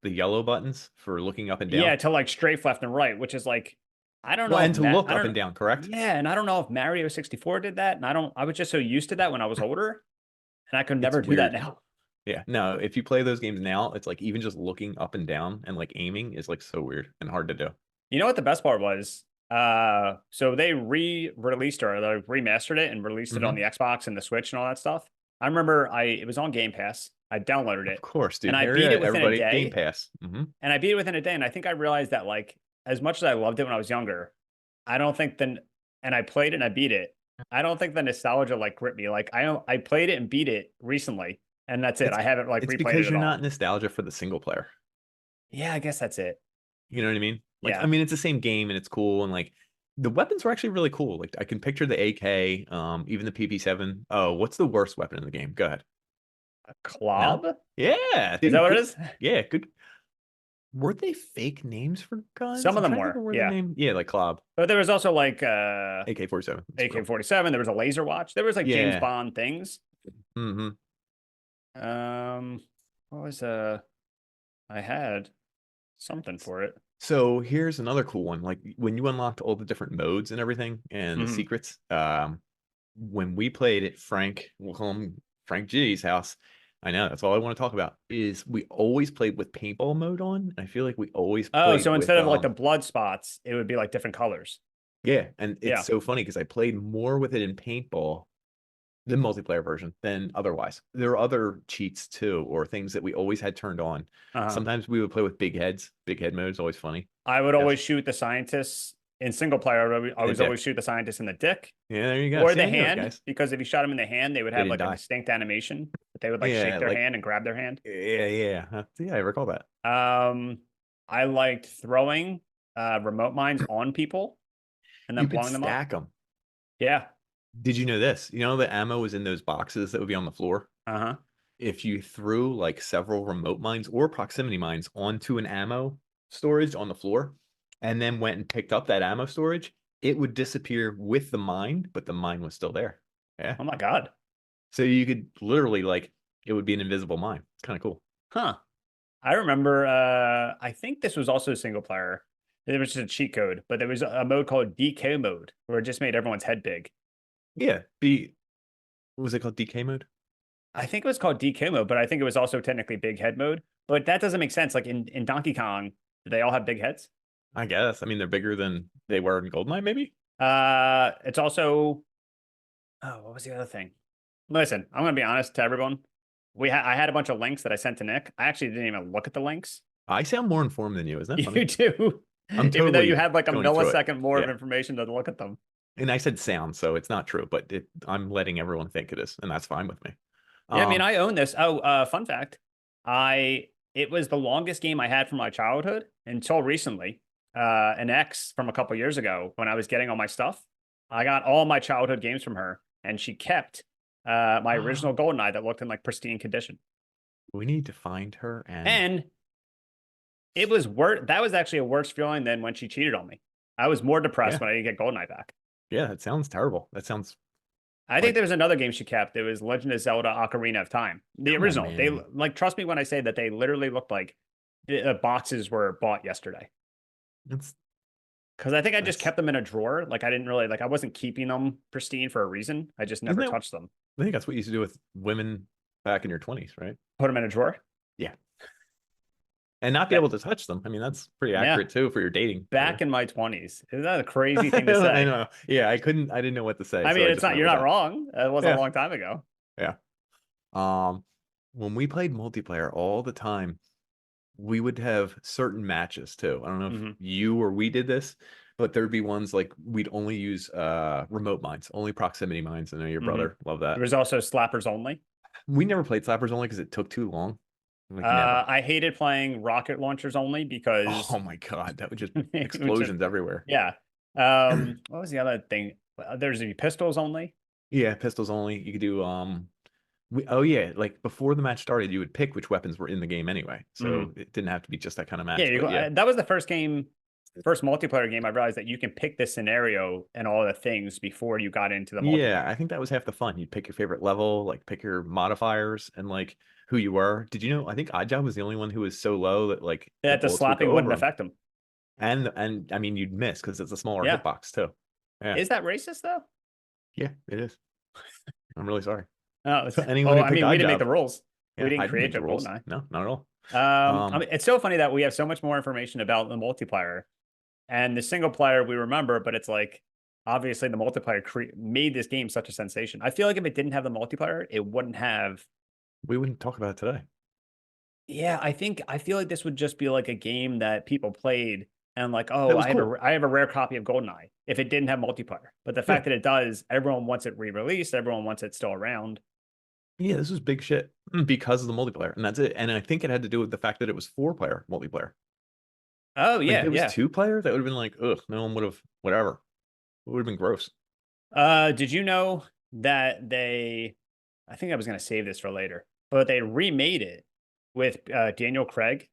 yellow buttons for looking up and Yeah, down. to like strafe left and right, which is like, I don't Well, know if and to look I up don't and down, correct? yeah, and I don't know if Mario 64 did that. And I was just so used to that when I was older, and I could It's never do that weird. now. Yeah. No, if you play those games now, it's like even just looking up and down and like aiming is like so weird and hard to do. You know what the best part was? So they re-released or they remastered it and released it on the Hmm. Xbox and the Switch and all that stuff. I remember it was on Game Pass. I downloaded Of it course, and dude. I Here, beat yeah, it within a everybody, Game day. Pass. And I beat it within a day. And I think I realized that like as much as I loved it when I was younger, I don't think then and I played it and I beat it. I don't think the nostalgia like gripped me. Like I played it and beat it recently, and that's it. It's I haven't like it's replayed it because at you're not all. nostalgia for the single player. Yeah, I guess that's it. You know what I mean? Like, I Yeah. mean, it's the same game and it's cool and like the weapons were actually really cool. Like I can picture the AK, even the PP7. Oh, what's the worst weapon in the game? Go ahead. A No? clob? Yeah, Is that dude. what it Good. is? Yeah, good. Were they fake names for guns? Some of I'm them trying to think were, of where the yeah. name. Yeah, like Klob, But there was also like AK-47. It's real. AK-47. There was a laser watch. There was like James Yeah. Bond things. Hmm. Um, what was I had something for it. So here's another cool one. Like when you unlocked all the different modes and everything and the Hmm. secrets, when we played at Frank, we'll call him Frank G's house. I know that's all I want to talk about is we always played with paintball mode on. I feel like we always Oh, played so with instead of like the blood spots, it would be like different colors. yeah, and it's Yeah. so funny because I played more with it in paintball, the multiplayer version, than otherwise. There are other cheats too, or things that we always had turned on. Uh-huh. Sometimes we would play with big heads. Big head mode is always funny. I would Yes. always shoot the scientists in single player. I In the was always dick. shoot the scientists in the dick Yeah, there you go. or See, the I knew it, hand guys. because if you shot them in the hand, they would They have didn't like a die. distinct animation, but they would like shake Yeah, their like hand and grab their hand. yeah, I recall that. Um, I liked throwing remote mines on people and then You could blowing them up. stack them. Yeah. Did you know this? You know the ammo was in those boxes that would be on the floor? Uh-huh. If you threw like several remote mines or proximity mines onto an ammo storage on the floor and then went and picked up that ammo storage, it would disappear with the mine, but the mine was still there. Yeah. Oh my God. So you could literally like it would be an invisible mine. It's kind of cool. Huh. I remember I think this was also single player. It was just a cheat code, but there was a mode called DK mode where it just made everyone's head big. Yeah. Be what was it called? DK mode? I think it was called DK mode, but I think it was also technically big head mode. But that doesn't make sense. Like in Donkey Kong, do they all have big heads? I guess. I mean, they're bigger than they were in Goldeneye, maybe? It's also oh, what was the other thing? Listen, I'm gonna be honest to everyone. I had a bunch of links that I sent to Nick. I actually didn't even look at the links. I sound more informed than you. Isn't that funny? You do, I'm even though you totally had like a going through it. millisecond more of Yeah. information to look at them. And I said sound, so it's not true, but I'm letting everyone think it is, and that's fine with me. Yeah, I mean, Um, I own this. Oh, fun fact. It was the longest game I had from my childhood until recently. An ex from a couple years ago when I was getting all my stuff. I got all my childhood games from her, and she kept my original Goldeneye that looked in like pristine condition. we need to find her and And it was worse. That was actually a worse feeling than when she cheated on me. I was more depressed yeah, when I didn't get Goldeneye back. yeah, that sounds terrible. That sounds I think like, there was another game she kept. It was Legend of Zelda: Ocarina of Time, the come on, original. They man. like trust me when I say that they literally looked like the boxes were bought yesterday. That's Because I think I just that's kept them in a drawer. Like I didn't really like I wasn't keeping them pristine for a reason. I just isn't never that touched them. I think that's what you used to do with women back in your 20s, right? Put them in a drawer. Yeah. And not be That able to touch them. I mean, that's pretty yeah. accurate too for your dating Back career. in my 20s. Isn't that a crazy thing to I say? know. Yeah, I didn't know what to say, I so mean, I it's just not went you're with not that. wrong. It was a Yeah. long time ago. Yeah. Um, when we played multiplayer all the time, we would have certain matches too. I don't know if Hmm. you or we did this, but there'd be ones like we'd only use remote mines, only proximity mines. I know your Hmm. brother loved There that. was also slappers only. We never played slappers only because it took too long. Like never. I hated playing rocket launchers only because Oh my God, that would just it was just explosions everywhere. yeah. What was the other thing? There's the pistols only. Yeah, pistols only. You could do Oh yeah, like before the match started, you would pick which weapons were in the game anyway, Mhm. so it didn't have to be just that kind of Yeah, match. But yeah, that was the first game, first multiplayer game I realized that you can pick the scenario and all the things before you got into the yeah, multiplayer. I think that was half the fun. You'd pick your favorite level, like pick your modifiers and like who you were. Did you know? I think Oddjob was the only one who was so low that like the That the bullets would slapping go wouldn't over him, affect them. and I mean you'd miss because it's a smaller Yeah. hitbox too. Yeah, Is that racist though? yeah, it is. I'm really sorry. Oh, So anyone well, who I picked mean, we didn't make the Oddjob, rules. We yeah, I didn't didn't make create the a rules. Goldeneye. No, not at all. I Um, mean, it's so funny that we have so much more information about the multiplayer and the single player we remember, but it's like obviously the multiplayer made this game such a sensation. I feel like if it didn't have the multiplayer, it wouldn't have. we wouldn't talk about it today. Yeah, I feel like this would just be like a game that people played and like, That oh, was cool. I have a rare copy of Goldeneye if it didn't have multiplayer. But the Yeah, fact that it does, everyone wants it re-released, everyone wants it still around. yeah, this was big shit because of the multiplayer, and that's it. And I think it had to do with the fact that it was 4 player multiplayer. Oh Like if yeah, it was yeah. 2 player, that would have been like, ugh, no one would have, whatever. It would have been gross. Did you know that I think I was gonna save this for later, but they remade it with Daniel Craig.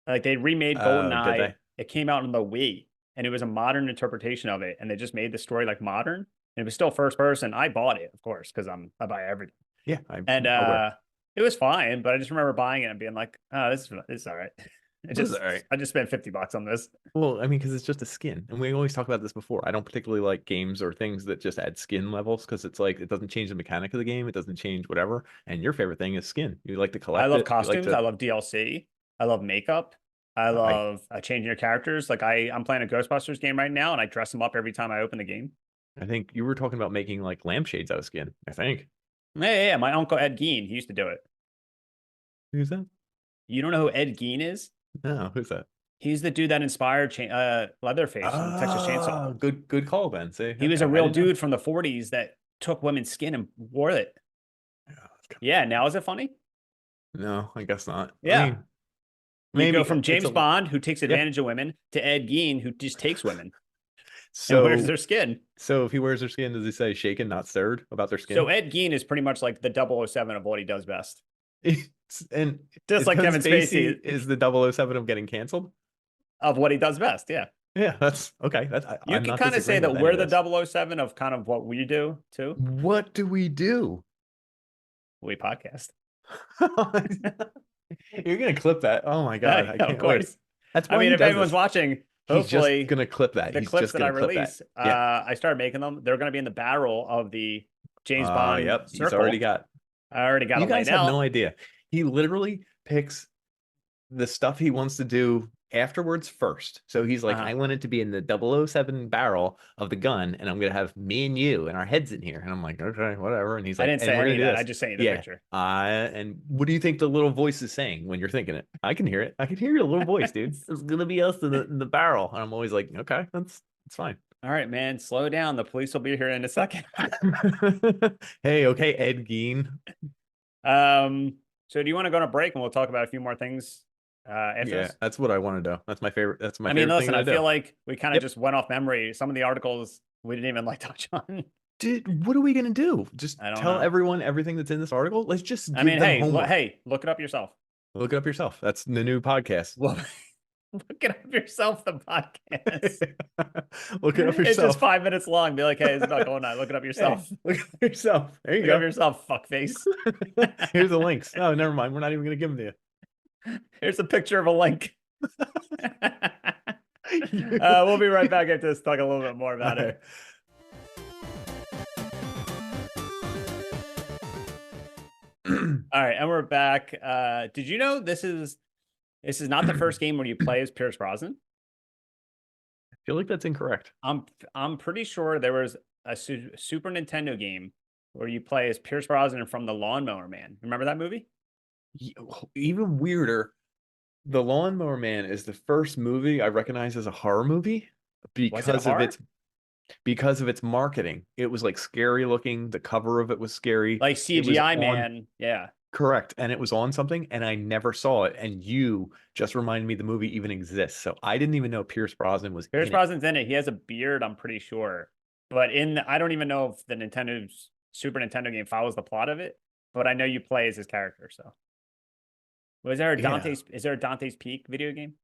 Like they remade Oh, did GoldenEye. they? It came out on the Wii, and it was a modern interpretation of it, and they just made the story like modern. And it was still first person. I bought it, of course, because I buy everything. Yeah, I'm And aware. it was fine, but I just remember buying it and being like, oh, this is all right. It It was all just right. I just spent $50 on this. Well, I mean, because it's just a skin, and we always talk about this before. I don't particularly like games or things that just add skin levels because it's like it doesn't change the mechanic of the game, it doesn't change whatever. And your favorite thing is skin. You like to I collect love it. You like costumes. I to. love DLC. I love makeup. I I love changing your characters. Like I'm playing a Ghostbusters game right now, and I dress them up every time I open the game. I think you were talking about making like lampshades out of skin. I think. Yeah, yeah, yeah. My uncle Ed Gein, he used to do it. Who's that? You don't know who Ed Gein is? No, who's that? He's the dude that inspired Leatherface from Texas Chainsaw. Oh, good call, Ben. See, He was a okay, I real didn't know. dude from the 40s that took women's skin and wore it. Yeah, that's kind Yeah, now is it funny? no, I guess not. I Yeah. mean, You go maybe from it's James a Bond, who takes yeah. advantage of women, to Ed Gein, who just takes women and wears So their skin. so if he wears their skin, does he say shaken, not stirred about their So skin? Ed Gein is pretty much like the 007 of what he does best. And Just like because Kevin Spacey Spacey is the 007 of getting canceled. of what he does best. Yeah. Yeah, that's okay. That's You I'm could not kind of say disagreeing with that any we're of the this. 007 of kind of what we do too. What do we do? We podcast. You're gonna clip that. Oh my God, I Of can't wait. course. That's I why mean, he if does anyone's this. watching, He's just hopefully gonna clip that. the He's clips just that I gonna clip that. release, Yeah. I started making them. They're going to be in the barrel of the James Bond Yep. He's already circle. got. I already got You them laid guys have out. no idea. He literally picks the stuff he wants to do afterwards first. So he's like, Uh-huh. I want it to be in the 007 barrel of the gun, and I'm gonna have me and you and our heads in here. And I'm like, okay, whatever. And he's I like, didn't and say we're any gonna of do that. I this. just sent you the Yeah. picture. And what do you think the little voice is saying when you're thinking it? I can hear it. I can hear your little voice, dude. It's gonna be us in the barrel. And I'm always like, okay, that's fine. All right, man, slow down. The police will be here in a second. Hey, okay, Ed Gein. So do you want to go on a break and we'll talk about a few more things after Yeah, this? that's what I want to do. That's my favorite. That's my I mean, favorite thing listen, to I do. feel like we kind of Yep. just went off memory. Some of the articles we didn't even like touch on. Dude, what are we gonna do? Just I don't tell know. everyone everything that's in this article? Let's just I give mean, them homework. hey, look it up yourself. Look it up yourself. That's the new podcast. Look, look it up yourself, the podcast. Look it up It's just yourself. 5 minutes long. Be like, hey, it's about going on. Look it up Hey, yourself. look it up yourself. There you Look it up go. yourself, fuckface. Here's the links. Oh, never mind. We're not even gonna give them to Here's a picture of a link. you. We'll be right back after this, talk a little bit more about All it. right. All right, and we're back. Did you know this is not the first game where you play as Pierce Brosnan? I feel like that's incorrect. I'm pretty sure there was a Super Nintendo game where you play as Pierce Brosnan from The Lawnmower Man. Remember that movie? Even weirder, The Lawnmower Man is the first movie I recognize as a horror movie Was it a because of horror? its marketing. It was like scary looking. The cover of it was scary. Like It was CGI on man. Yeah. correct, and it was on something, and I never saw it. And you just reminded me the movie even exists. So I didn't even know Pierce Brosnan was Pierce in it. Brosnan's in it. He has a beard, I'm pretty sure. But I don't even know if the Super Nintendo game follows the plot of it. but I know you play as his character. So, was there a Yeah. Dante's? Is there a Dante's Peak video game?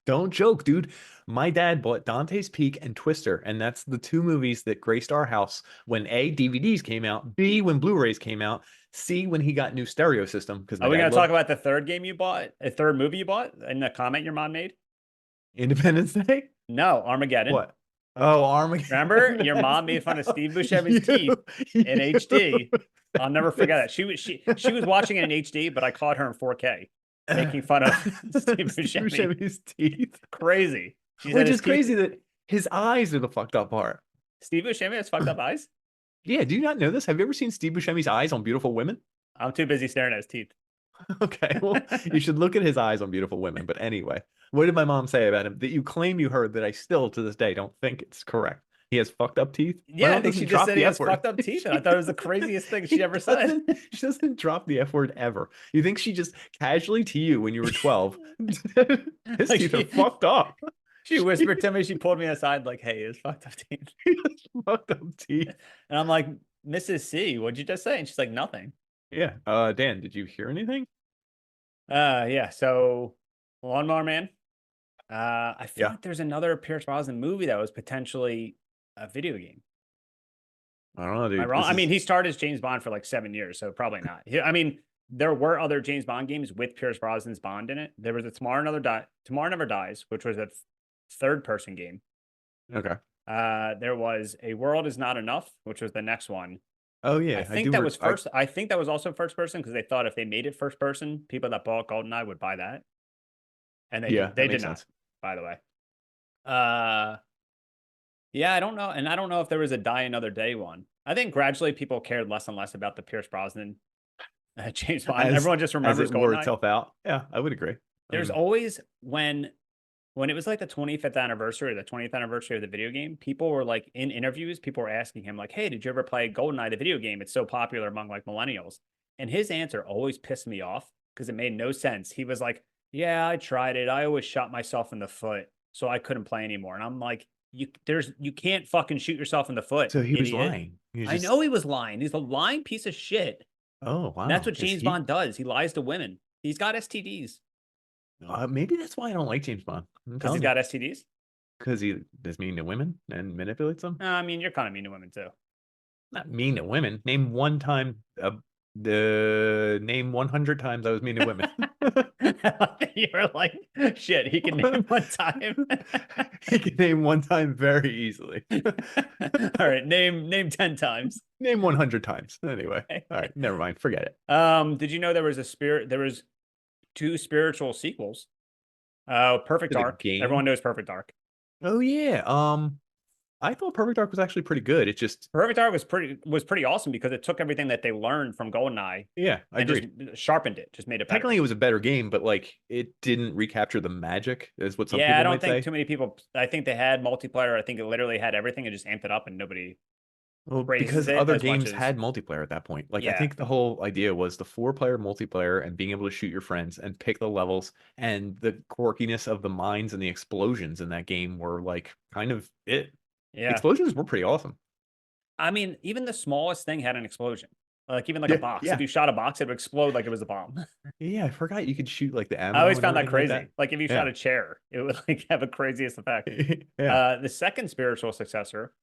Don't joke, dude. My dad bought Dante's Peak and Twister, and that's the two movies that graced our house when A, DVDs came out, B, when Blu-rays came out, C, when he got new stereo system, because my Are we dad gonna talk loved about the third game you bought? A third movie you bought? In the comment your mom made? Independence Day. No, Armageddon. What? Oh, Remember, Armageddon. your That's mom made fun of no, Steve Buscemi's teeth you, in you. HD. I'll never forget that. She was watching it in HD, but I caught her in 4K, making fun of Steve Steve Buscemi. Buscemi's teeth. Crazy. She said Which his is teeth. crazy that his eyes are the fucked up part. Steve Buscemi has fucked up eyes. Yeah, do you not know this? Have you ever seen Steve Buscemi's eyes on Beautiful Women? I'm too busy staring at his teeth. Okay, well, you should look at his eyes on Beautiful Women. But anyway, what did my mom say about him that you claim you heard that I still to this day don't think it's correct? He has fucked up teeth. My Yeah, I mom think she doesn't just drop said he the has F word. fucked up teeth, and I thought it was the craziest thing she ever said. She doesn't drop the F word ever. You think she just casually to you when you were 12? His Like teeth are fucked up. she whispered to me, she pulled me aside, like, "Hey, it's fucked up teeth," He has fucked up teeth. and I'm like, "Mrs. C, what'd you just say?" And she's like, "Nothing." Yeah. Dan, did you hear anything? Yeah. So, Lawnmower Man. I feel Yeah. like there's another Pierce Brosnan movie that was potentially a video game. I don't know, Am I dude. wrong? This I mean, is he starred as James Bond for like 7 years, so probably not. I mean, there were other James Bond games with Pierce Brosnan's Bond in it. There was a Tomorrow Never Dies, which was a third person game. okay. There was A World Is Not Enough, which was the next one. Oh I yeah, I think do. that was first. I think that was also first person because they thought if they made it first person, people that bought GoldenEye would buy that, and Yeah, that they did makes not. sense. By the way, uh, yeah, I don't know, and I don't know if there was a Die Another Day one. I think gradually people cared less and less about the Pierce Brosnan James Bond. As Everyone just as remembers it wore GoldenEye. itself out. Yeah, I would agree. There's always when it was like the 25th anniversary or the 20th anniversary of the video game, people were like in interviews, people were asking him like, "Hey, did you ever play GoldenEye the video game? It's so popular among like millennials." And his answer always pissed me off because it made no sense. He was like, "Yeah, I tried it. I always shot myself in the foot, so I couldn't play anymore." And I'm like, you can't fucking shoot yourself in the foot, So he was idiot." lying. He was I just know he was lying. He's a lying piece of shit. oh And that's wow. what Is James he? Bond does. He lies to women. He's got STDs Maybe that's why I don't like James Bond. I'm because he's telling you, got STDs. because he is mean to women and manipulates them. I mean, you're kind of mean to women too. Not mean to women. Name one time. The name 100 times I was mean to women. You're like, shit, he can name one time. He can name one time very easily. All right, name 10 times. Name 100 times. Anyway, all right, never mind. Forget it. Did you know there was two spiritual sequels? Perfect To the Dark. game. Everyone knows Perfect Dark. Oh yeah. I thought Perfect Dark was actually pretty good. It just Perfect Dark was pretty awesome because it took everything that they learned from GoldenEye yeah, I and just agreed. sharpened it, just made it better. Technically, it was a better game, but like it didn't recapture the magic, is what some Yeah, I people don't might think say. too many people. I think they had multiplayer. I think it literally had everything and just amped it up, and nobody Well, praises because it other as much games as had multiplayer at that point. Like I yeah, think the whole idea was the four-player multiplayer and being able to shoot your friends and pick the levels and the quirkiness of the mines and the explosions in that game were like kind of it. The yeah. explosions were pretty awesome. I mean, even the smallest thing had an explosion. Like even like a Yeah, box. If yeah. you shot a box, it would explode like it was a bomb. Yeah, I forgot you could shoot like the I ammo always and found that everything like that. crazy. Like if you shot Yeah. a chair, it would like have a craziest effect. Yeah. The second spiritual successor,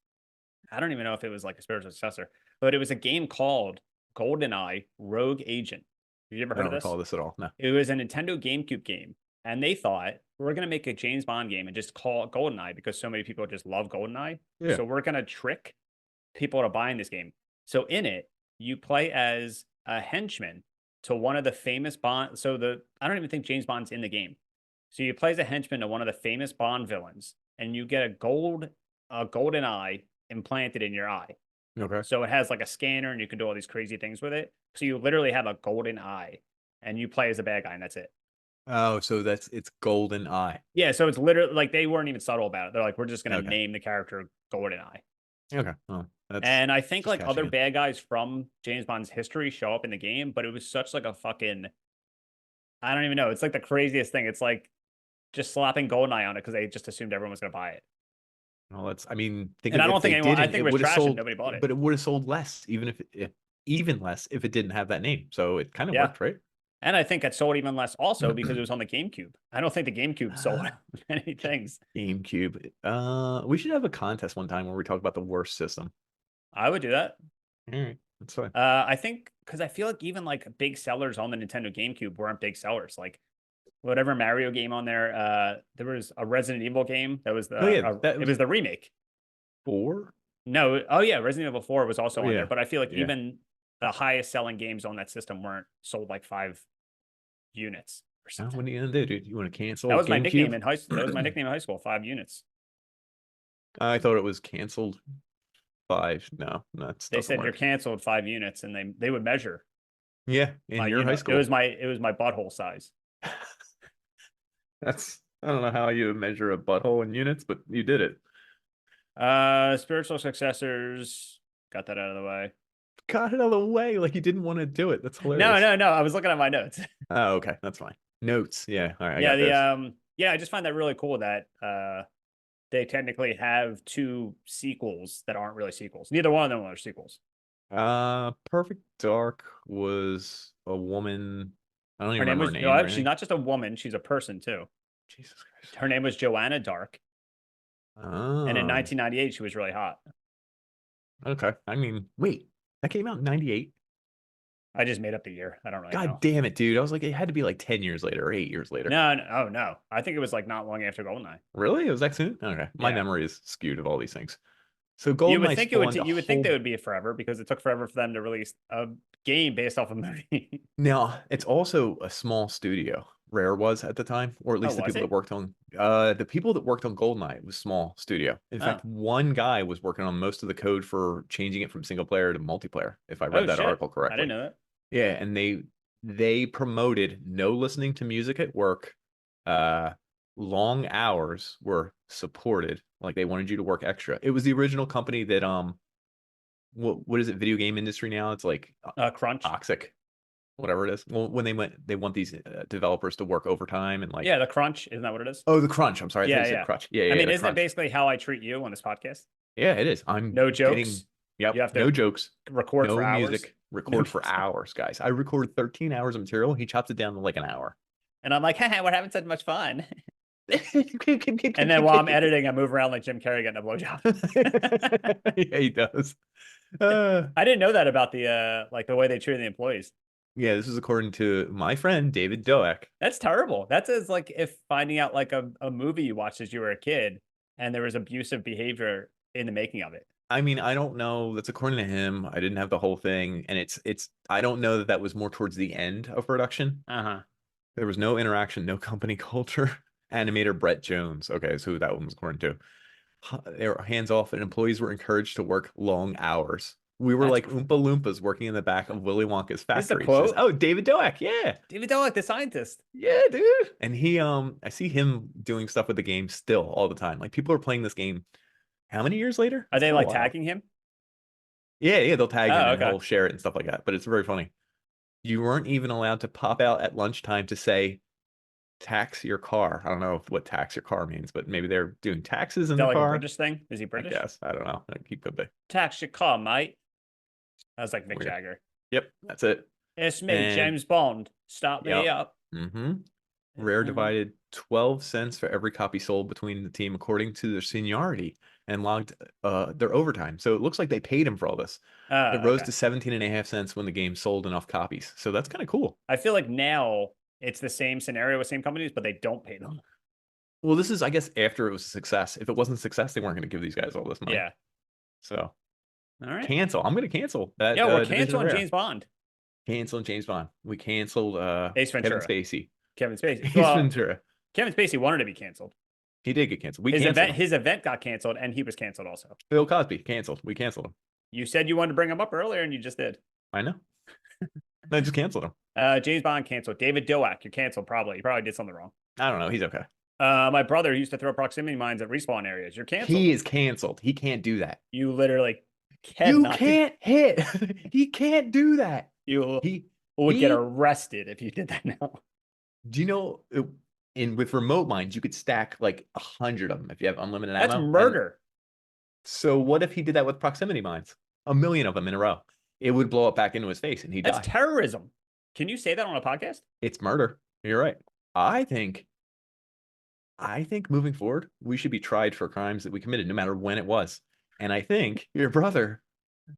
I don't even know if it was like a spiritual successor, but it was a game called GoldenEye Rogue Agent. Have you ever I heard of don't this? recall this at all. No. It was a Nintendo GameCube game, and they thought we're gonna make a James Bond game and just call it GoldenEye because so many people just love GoldenEye. Yeah. So we're gonna trick people into buying this game. So in it, you play as a henchman to one of the famous Bond. I don't even think James Bond's in the game. So you play as a henchman to one of the famous Bond villains, and you get a golden eye implanted in your eye. Okay. So it has like a scanner, and you can do all these crazy things with it. So you literally have a golden eye, and you play as a bad guy, and that's it. Oh, so it's Golden Eye. Yeah, so it's literally like they weren't even subtle about it. They're like, we're just gonna Okay. name the character Golden Eye. Okay. Well, that's And I think just like other catching it. bad guys from James Bond's history show up in the game, but it was such like a fucking I don't even know. It's like the craziest thing. It's like just slapping Goldeneye on it because they just assumed everyone was gonna buy it. Well, that's I mean, think And of I if don't think they anyone I didn't, think it it was would have trash and sold, nobody bought it. but it would have sold less, even if it, yeah. even less if it didn't have that name. So it kind of Yeah. worked, right? And I think it sold even less also because it was on the GameCube. I don't think the GameCube sold Ah, many things. GameCube. We should have a contest one time where we talk about the worst system. I would do that. All right, that's fine. I think because I feel like even like big sellers on the Nintendo GameCube weren't big sellers. Like whatever Mario game on there, there was a Resident Evil game that was Oh yeah, that it was was the remake. 4. No, oh yeah, Resident Evil 4 was Oh also on there, yeah, but I feel like yeah. even the highest selling games on that system weren't sold like 5 units or Oh, something. what are you gonna do, dude? You want to That cancel was my nickname GameCube? in high school. That was my nickname in high school, 5 units. I thought it was canceled 5. No, that They doesn't said you're work. canceled 5 units, and they would measure Yeah, in my, your high it school. was my butthole size. That's I don't know how you measure a butthole in units, but you did it. Spiritual successors, got that out of the way. Got it out of the way like you didn't want to do it. That's No, hilarious. no, no. I was looking at my notes. Oh, okay, that's fine. Notes. Yeah, all right, I Yeah, got this. yeah, I just find that really cool that they technically have two sequels that aren't really sequels. Neither one of them are sequels. Perfect Dark was a woman. I don't Her even name remember her was name or she's anything. not just a woman, she's a person too. Jesus Christ. Her name was Joanna Dark, and in Oh, 1998 she was really hot. okay. I mean, wait, that came out in 98. I just made up the year. I don't really God know. damn it, dude. I was like, it had to be like 10 years later or 8 years later. No, no, oh no. I think it was like not long after Goldeneye. Really? It was that soon? Okay. My Yeah. memory is skewed of all these things. So You would GoldenEye think it would. spawned a You would think they whole. would be forever because it took forever for them to release a game based off a movie. Now, it's also a small studio. Rare was at the time, or at Oh, least the was people that it? worked on the people that worked on GoldenEye was small studio. In Oh, fact, one guy was working on most of the code for changing it from single player to multiplayer, if I read oh that shit! article I didn't correctly. know that. Yeah, and they promoted no listening to music at work. Uh Long hours were supported. Like they wanted you to work extra. It was the original company that what is it, video game industry now? It's like Crunch. toxic, whatever it is. Well, when they want these developers to work overtime and like, Yeah, the Crunch. Isn't that what it is? oh, the crunch. I'm sorry, I thought you Yeah, said yeah. crutch. Yeah, I yeah, yeah, mean, the isn't it crunch. basically how I treat you on this podcast? Yeah, it is. I'm No getting, jokes. yep, You have no to jokes, record for no hours. music, No record for music. hours, guys. I recorded 13 hours of material. He chops it down to like an hour. And I'm like, haha, we're having so much fun. And then while I'm editing, I move around like Jim Carrey getting a blowjob. Yeah, he does. Uh, I didn't know that about the like the way they treat the employees. yeah, this is according to my friend David Doak. That's terrible. That's as like if finding out like a movie you watched as you were a kid and there was abusive behavior in the making of it. I mean, I don't know. That's according to him. I didn't have the whole thing, and it's. I don't know that that was more towards the end of production. Uh-huh. There was no interaction, no company culture. Animator Brett Jones. Okay, so who that one was according to. They were hands off, and employees were encouraged to work long hours. We were That's like Oompa Loompas working in the back of Willy Wonka's this is a factory. Says, quote. "Oh, David Doak, yeah, David Delac, the scientist. yeah, dude." And he, I see him doing stuff with the game still all the time. Like people are playing this game. How many years later? Are It's they been a like while. tagging him? Yeah, yeah, they'll tag him Oh, and okay. he'll share it and stuff like that. But it's very funny. You weren't even allowed to pop out at lunchtime to say tax your car. I don't know what tax your car means, but maybe they're doing taxes Is in that the like a car. British thing? Is he I British? guess. I don't know. He could be. Tax your car, mate. That was like Mick Weird. Jagger. Yep, that's it. It's me, And James Bond. Start me yep. up. Mm-hmm. Rare divided 12 cents for every copy sold between the team according to their seniority and logged their overtime. So it looks like they paid him for all this. It Oh, rose okay. to 17.5 cents when the game sold enough copies. So that's kind of cool. I feel like now it's the same scenario with same companies, but they don't pay them. Well, this is, I guess, after it was a success. If it wasn't a success, they weren't going to give these guys all this money. Yeah. So All right. cancel. I'm going to cancel that Yeah, we're division of canceling Rare. James Bond. Canceling James Bond. We canceled Ace Kevin Ventura. Spacey. Kevin Spacey. Ace Well, Ventura. Kevin Spacey wanted to be canceled. He did get canceled. We His canceled event, him. his event got canceled, and he was canceled also. Bill Cosby canceled. We canceled him. You said you wanted to bring him up earlier, and you just did. I know. I just canceled him. James Bond canceled. David Doak, you're canceled. Probably. You probably did something wrong. I don't know. He's okay. My brother used to throw proximity mines at respawn areas. You're canceled. He is canceled. He can't do that. You literally You cannot. can't hit. He can't do that. You He would get he arrested if you did that now. Do you know in with remote mines you could stack like 100 of them if you have unlimited That's ammo? And murder. so what if he did that with proximity mines? A million of them in a row. it would blow up back into his face and he'd That's die. terrorism. Can you say that on a podcast? It's murder. You're right. I think moving forward, we should be tried for crimes that we committed, no matter when it was. And I think your brother,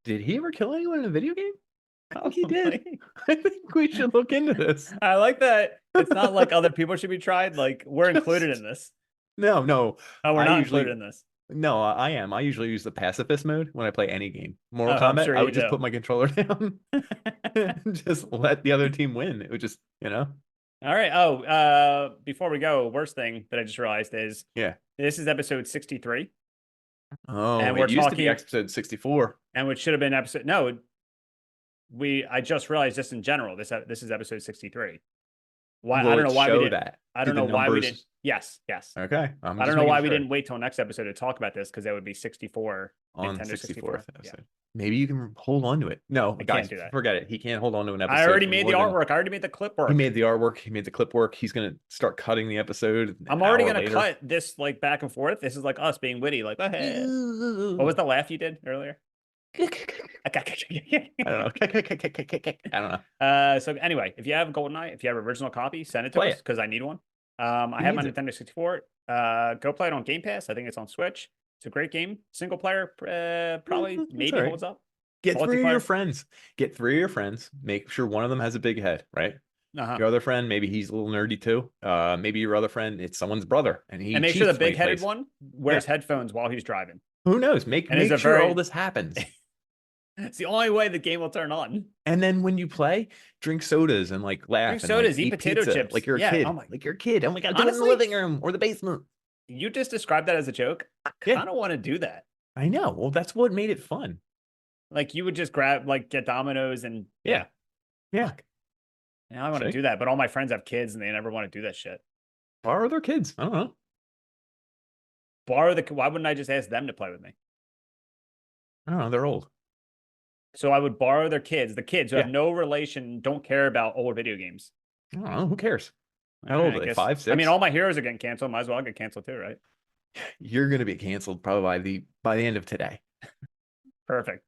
did he ever kill anyone in a video game? I think he did. I think we should look into this. I like that. It's not like other people should be tried. Like we're included in this. No. Oh, we're not included in this. No, I am. I usually use the pacifist mode when I play any game. Mortal I'm Kombat, sure I you would just do. put my controller down and just let the other team win. It would just, All right. Oh, before we go, worst thing that I just realized is this is episode 63. Oh, and it we're used to be talking episode 64. and which should have been episode. No, I just realized this in general. This is episode 63. Why? Will I don't it know why we show didn't. that? I Do don't the know why we numbers- didn't. Yes. Okay. I don't know why we didn't wait till next episode to talk about this because that would be 64 on Nintendo 64th 64. episode. Yeah. Maybe you can hold on to it. No, I guys, can't do that. forget it. He can't hold on to an episode. I already for made the more than- artwork. I already made the clip work. He made the artwork. He made the clip work. He's gonna start cutting the episode. I'm already gonna cut this like back and forth. This is like us being witty. Like, oh, hey. What was the laugh you did earlier? I don't know. I don't know. So anyway, if you have Goldeneye, if you have an original copy, send it to Play us because I need one. I have my needs it? Nintendo 64. Go play it on Game Pass. I think it's on Switch. It's a great game. Single player, probably It's maybe all right. holds up. Get three of your Multiplayer. friends. Get three of your friends. Make sure one of them has a big head, right? Uh-huh. Your other friend, maybe he's a little nerdy too. Maybe your other friend, it's someone's brother, and he And make sure the cheats when he big-headed plays. one wears headphones while he's driving. Who knows? Make And it's a sure very- all this happens. It's the only way the game will turn on. And then when you play, drink sodas and like laugh. Drink and, sodas, like, eat potato pizza, chips. like you're a Yeah, kid. oh my- Like you're a kid. Oh my god, do it in Honestly- the living room or the basement. You just described that as a joke. I Yeah. kind of want to do that. I know. Well, that's what made it fun. Like you would just grab, like, get Domino's and Yeah. Fuck. Now I want to See? do that, but all my friends have kids and they never want to do that shit. Or their kids. I don't know. Why wouldn't I just ask them to play with me? I don't know. They're old. So I would borrow their kids, the kids who have Yeah. no relation, don't care about old video games. I don't know. Who cares? How Okay, old I are they? guess- 5, 6? I mean, all my heroes are getting canceled. Might as well get canceled too, right? You're gonna be canceled probably by the end of today. Perfect.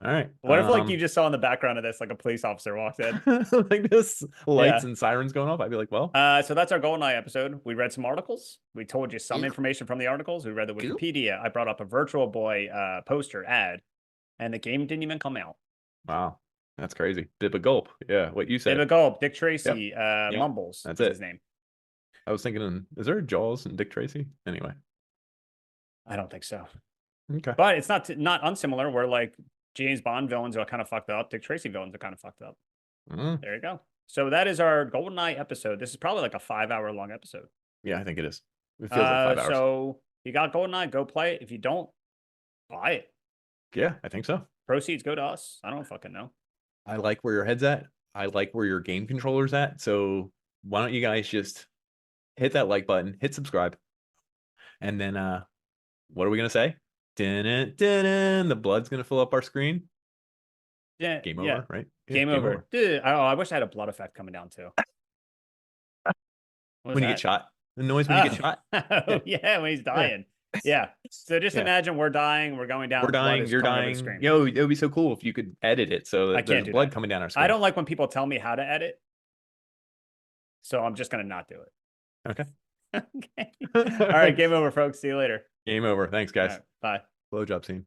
All right. What if like you just saw in the background of this, like a police officer walks in? like this lights Yeah. and sirens going off? I'd be like, well, So that's our Goldeneye episode. We read some articles. We told you some information from the articles. We read the Cool. Wikipedia. I brought up a Virtual Boy poster ad, and the game didn't even come out. wow, that's crazy. Bib a gulp. Yeah, what you said. David Gulp, Dick Tracy, Mumbles. That's is it. his name. I was thinking, is there a Jaws and Dick Tracy? Anyway, I don't think so. okay. But it's not unsimilar where like James Bond villains are kind of fucked up. Dick Tracy villains are kind of fucked up. Mm, There you go. So that is our Goldeneye episode. This is probably like a 5-hour long episode. yeah, I think it is. It feels like 5 hours. So you got Goldeneye, go play it. If you don't, buy it. Yeah, I think so. Proceeds go to us. I don't fucking know. I like where your head's at. I like where your game controller's at. So why don't you guys just hit that like button, hit subscribe, and then what are we gonna say? Dun-dun-dun-dun. The blood's gonna fill up our screen. Yeah. Game over, yeah. right? Yeah, Game over. Dude, I wish I had a blood effect coming down too. What was When you that? get shot, the noise when you get shot. Oh, yeah, when he's dying. Yeah. So just Yeah. imagine we're dying, we're going down. We're blood dying. is You're coming over the dying. screen. Yo, it would be so cool if you could edit it so I that can't there's do blood that. coming down our screen. I don't like when people tell me how to edit. So I'm just gonna not do it. Okay. Okay. All right, game over, folks. See you later. Game over. Thanks, guys. All right, bye. Blowjob scene.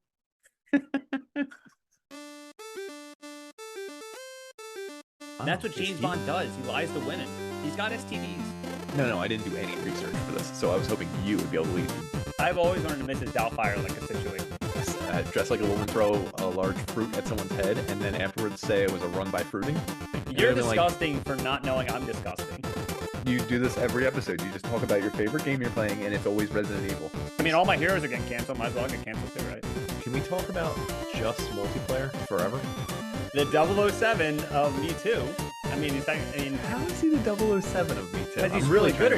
That's Oh, what James just Bond does. He lies to women. He's got STDs. No, I didn't do any research for this, so I was hoping you would be able to lead. I've always wanted to Mrs. Doubtfire like a situation. Dress like a woman, throw a large fruit at someone's head, and then afterwards say it was a run by fruiting. You're And then, like, disgusting for not knowing I'm disgusting. you do this every episode. You just talk about your favorite game you're playing, and it's always Resident Evil. I mean, all my heroes are getting canceled. Might as well get canceled too, right? Can we talk about just multiplayer forever? The 007 of Me Too. I mean, I mean, How is he the 007 of me too? because he's I'm really trying good to